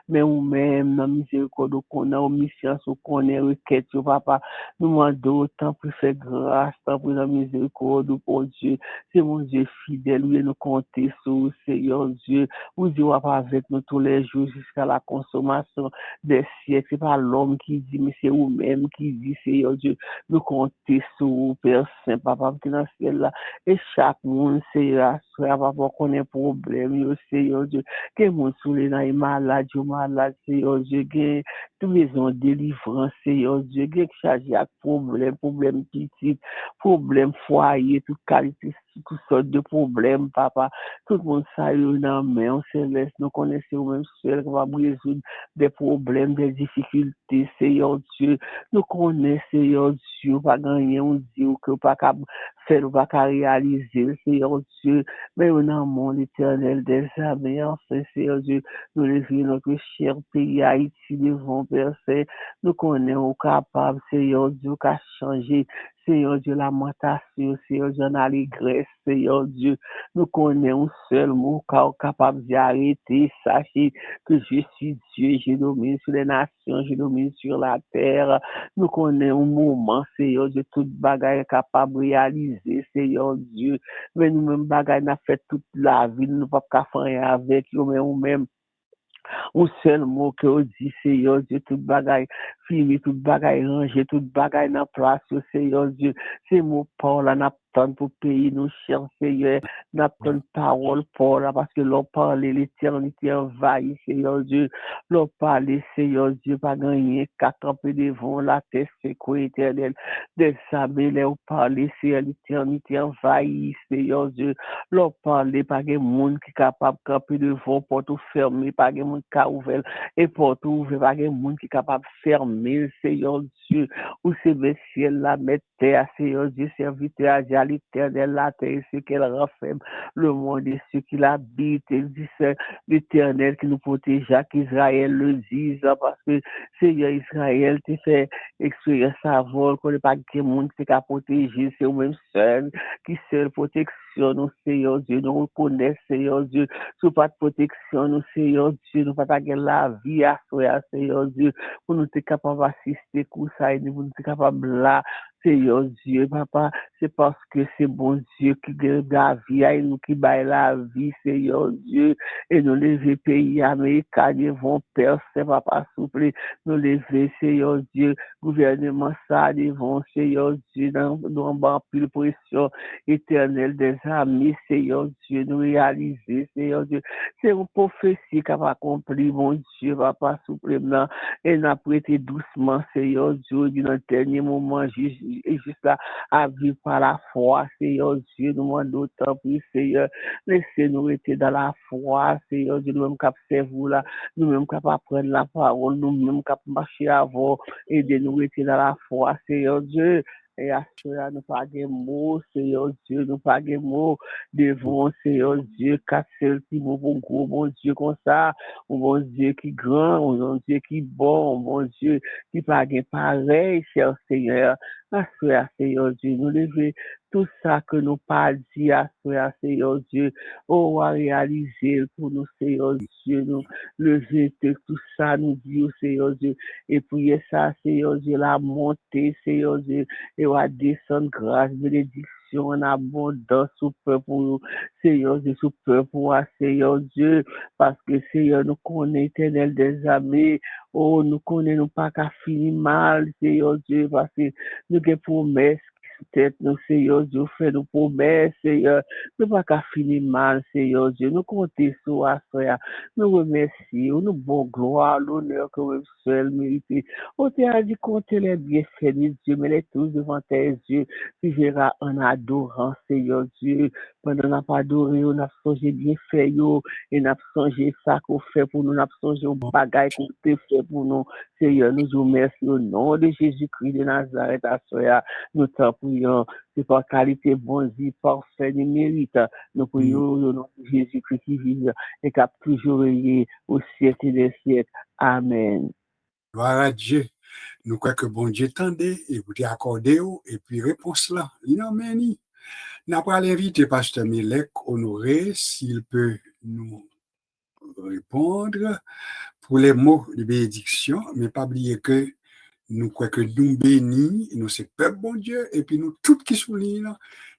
mais ou même dans miséricorde qu'on a, omniscience qu'on ait requête, papa, nous demandons autant pour faire grâce, tant pour la miséricorde, pour Dieu, c'est mon Dieu fidèle, oui, nous compter sur Seigneur Dieu, vous Dieu va avec nous tous les jours jusqu'à la consommation des siècles, c'est pas l'homme qui dit, mais c'est vous-même qui dit, Seigneur Dieu, nous compter sur vous, Père Saint, papa, qui est dans le ciel là, et chaque monde, Seigneur, papa, qu'on ait problème, Seigneur Dieu, que mon soleil est malade, Seigneur Dieu, que tous les gens délivrance, Seigneur Dieu, que chargé à problème petit, problème foyer, toute qualité, toutes sortes de problèmes, papa, tout le monde ça, dans main, on se laisse, nous connaissons même seul, qu'on va résoudre des problèmes, des difficultés, Seigneur Dieu, nous connaissons, Seigneur Dieu, pas gagner, on dit, que pas faire, pas réaliser, Seigneur Dieu, mais au nom mon éternel des armées, enfin, Seigneur Dieu, nous levons notre cher pays Haïti devant Père Saint, nous connaissons capables, Seigneur Dieu, qu'à changer, Seigneur Dieu, lamentation, Seigneur Dieu, l'allégresse, Seigneur Dieu, nous connaissons seul mot capable d'arrêter, sachez que je suis Dieu, je domine sur les nations, je domine sur la terre, nous connaissons un moment, Seigneur Dieu, toute bagaille capable de réaliser, Seigneur Dieu, mais nous-mêmes, bagaille, n'a fait toute la vie, nous ne pouvons pas faire avec nous, mais nous-mêmes, un seul mot que on dit, Seigneur Dieu, toute bagaille, fini, toute bagaille rangée, toute bagaille dans place, Seigneur Dieu, c'est mot Paul, n'a attend pour pays, nous, cher Seigneur, n'a pas de parole pour là, parce que l'on parle, l'éternité envahit, Seigneur Dieu, l'on parle, Seigneur Dieu, pas gagner, quatre ans devant la terre, c'est quoi éternel, des sables, l'on parle, Seigneur, l'éternité envahit, Seigneur Dieu, l'on parle, pas de monde qui est capable de camper devant, porte fermée, pas de monde qui a ouvert, et porte ouvert, pas de monde qui est capable de fermer, Seigneur Dieu, où c'est le ciel, la mettre terre, Seigneur Dieu, serviteur à l'éternel, la terre, ce qu'elle renferme, le monde et ceux qui l'habitent, et dit c'est l'éternel qui nous protège, qu'Israël le dise, parce que Seigneur Israël, tu fais expérience à vol, qu'on n'est pas de monde qui t'a protégé, c'est au même seul, qui seul protection, nous, Seigneur Dieu, nous reconnaissons, Seigneur Dieu, sous pas de protection, nous, Seigneur Dieu, nous pas de la vie à soi, Seigneur Dieu, pour nous être capable d'assister, pour ça, et nous être capable là, Seigneur Dieu, papa, c'est parce que c'est bon Dieu qui donne la vie à nous, qui baille la vie, Seigneur Dieu, et nous lever pays américain, ils vont percer, papa, souple, nous lever, Seigneur Dieu, gouvernement ça, ils vont, Seigneur Dieu, dans plus de pression éternelle des amis, Seigneur Dieu, nous réaliser, Seigneur Dieu, c'est une prophétie qui va accomplir, mon Dieu, papa, souple, et nous prêter doucement, Seigneur Dieu, dans le dernier moment, juste là, à vivre par la foi, Seigneur Dieu, nous demandons autant plus, Seigneur, laissez-nous rester dans la foi, Seigneur Dieu, nous-mêmes cap vous là, nous-mêmes cap apprendre la parole, nous-mêmes cap marcher avant, aidez-nous rester dans la foi, Seigneur Dieu, et à cela, nous pas de mots, Seigneur Dieu, nous pas de mots devant, Seigneur Dieu, car c'est qui bon, gros, bon Dieu comme ça, un bon Dieu qui grand, un bon Dieu qui bon, un bon Dieu qui pas pareil, cher Seigneur. À soi, Seigneur Dieu, nous lever tout ça que nous pas dit à soi, Seigneur Dieu, à réaliser pour nous, Seigneur Dieu, nous lever tout ça, nous dire, Seigneur Dieu, et prier ça, Seigneur Dieu, la montée, Seigneur Dieu, et à descendre grâce, bénédiction en abondance sous peuple pour nous, Seigneur Dieu, sous peuple pour nous, Seigneur Dieu, parce que Seigneur, nous connaissons éternel des amis, oh, nous connaissons pas qu'à finir mal, Seigneur Dieu, parce que nous avons promesses qui tête nous, Seigneur Dieu, fait nos promesses, Seigneur, nous pas qu'à finir mal, Seigneur Dieu, nous comptons sur la frère, nous remercions, nous bon gloire, l'honneur que vous seul méritez. On t'a dit compter les bienfaits de Dieu, mais les tous devant tes yeux, tu verras en adorant, Seigneur Dieu, pendant qu'on n'a pas adoré, on a songé bien fait, et n'a songé ça qu'on fait pour nous, n'a songé au bagage qu'on fait pour nous, Seigneur, nous vous remercions au nom de Jésus-Christ de Nazareth, à soi, nous t'en prions, c'est par qualité, bon Dieu, parfait, nous mérite, nous prions au nom de Jésus-Christ qui vit et qui a toujours régné au siècle des siècles. Amen. Gloire à Dieu. Nous croyons que bon Dieu tendait et vous accordé, et puis réponse là, il n'en met ni. N'a pas l'inviter Pasteur Milek Honoré s'il peut nous répondre pour les mots de bénédiction, mais pas oublier que nous croyons que nous bénis, nous c'est peuple bon Dieu, et puis nous tout qui soulignent,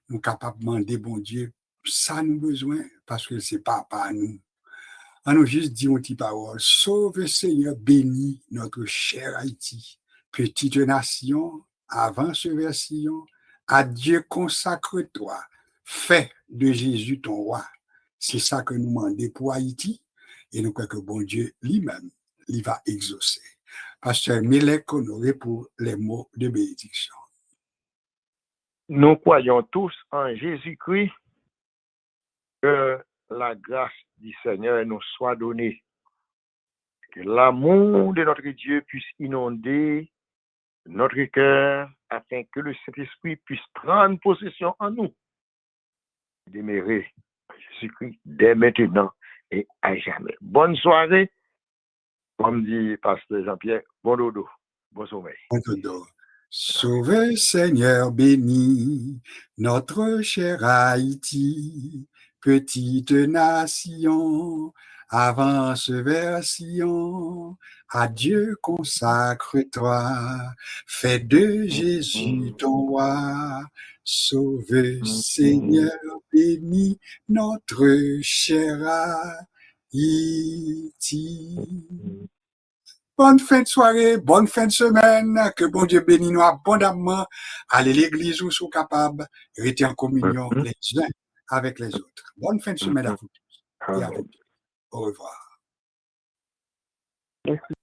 nous capables de demander bon Dieu, ça nous besoin, parce que c'est pas à nous. On nous juste dit une petite parole, sauve Seigneur, bénis notre cher Haïti, petite nation, avance vers Sion, à Dieu consacre-toi, fais de Jésus ton roi. C'est ça que nous demandons pour Haïti, et nous croyons que bon Dieu lui-même, il va exaucer. Pasteur Milek Honoré pour les mots de bénédiction. Nous croyons tous en Jésus-Christ, que la grâce du Seigneur nous soit donnée, que l'amour de notre Dieu puisse inonder notre cœur afin que le Saint-Esprit puisse prendre possession en nous, demeurer Jésus-Christ dès maintenant et à jamais. Bonne soirée, comme dit Pasteur Jean-Pierre, bon dodo, bon sommeil. Bon dodo. Sauve Seigneur, bénis notre cher Haïti, petite nation, avance vers Sion, à Dieu consacre-toi, fais de Jésus ton roi, sauve Seigneur, bénis notre cher Haïti. Bonne fin de soirée, bonne fin de semaine, que bon Dieu bénisse nous abondamment. Allez l'église où sont capables, rester en communion les uns avec les autres. Bonne fin de semaine à vous tous et à vous. Au revoir. Merci.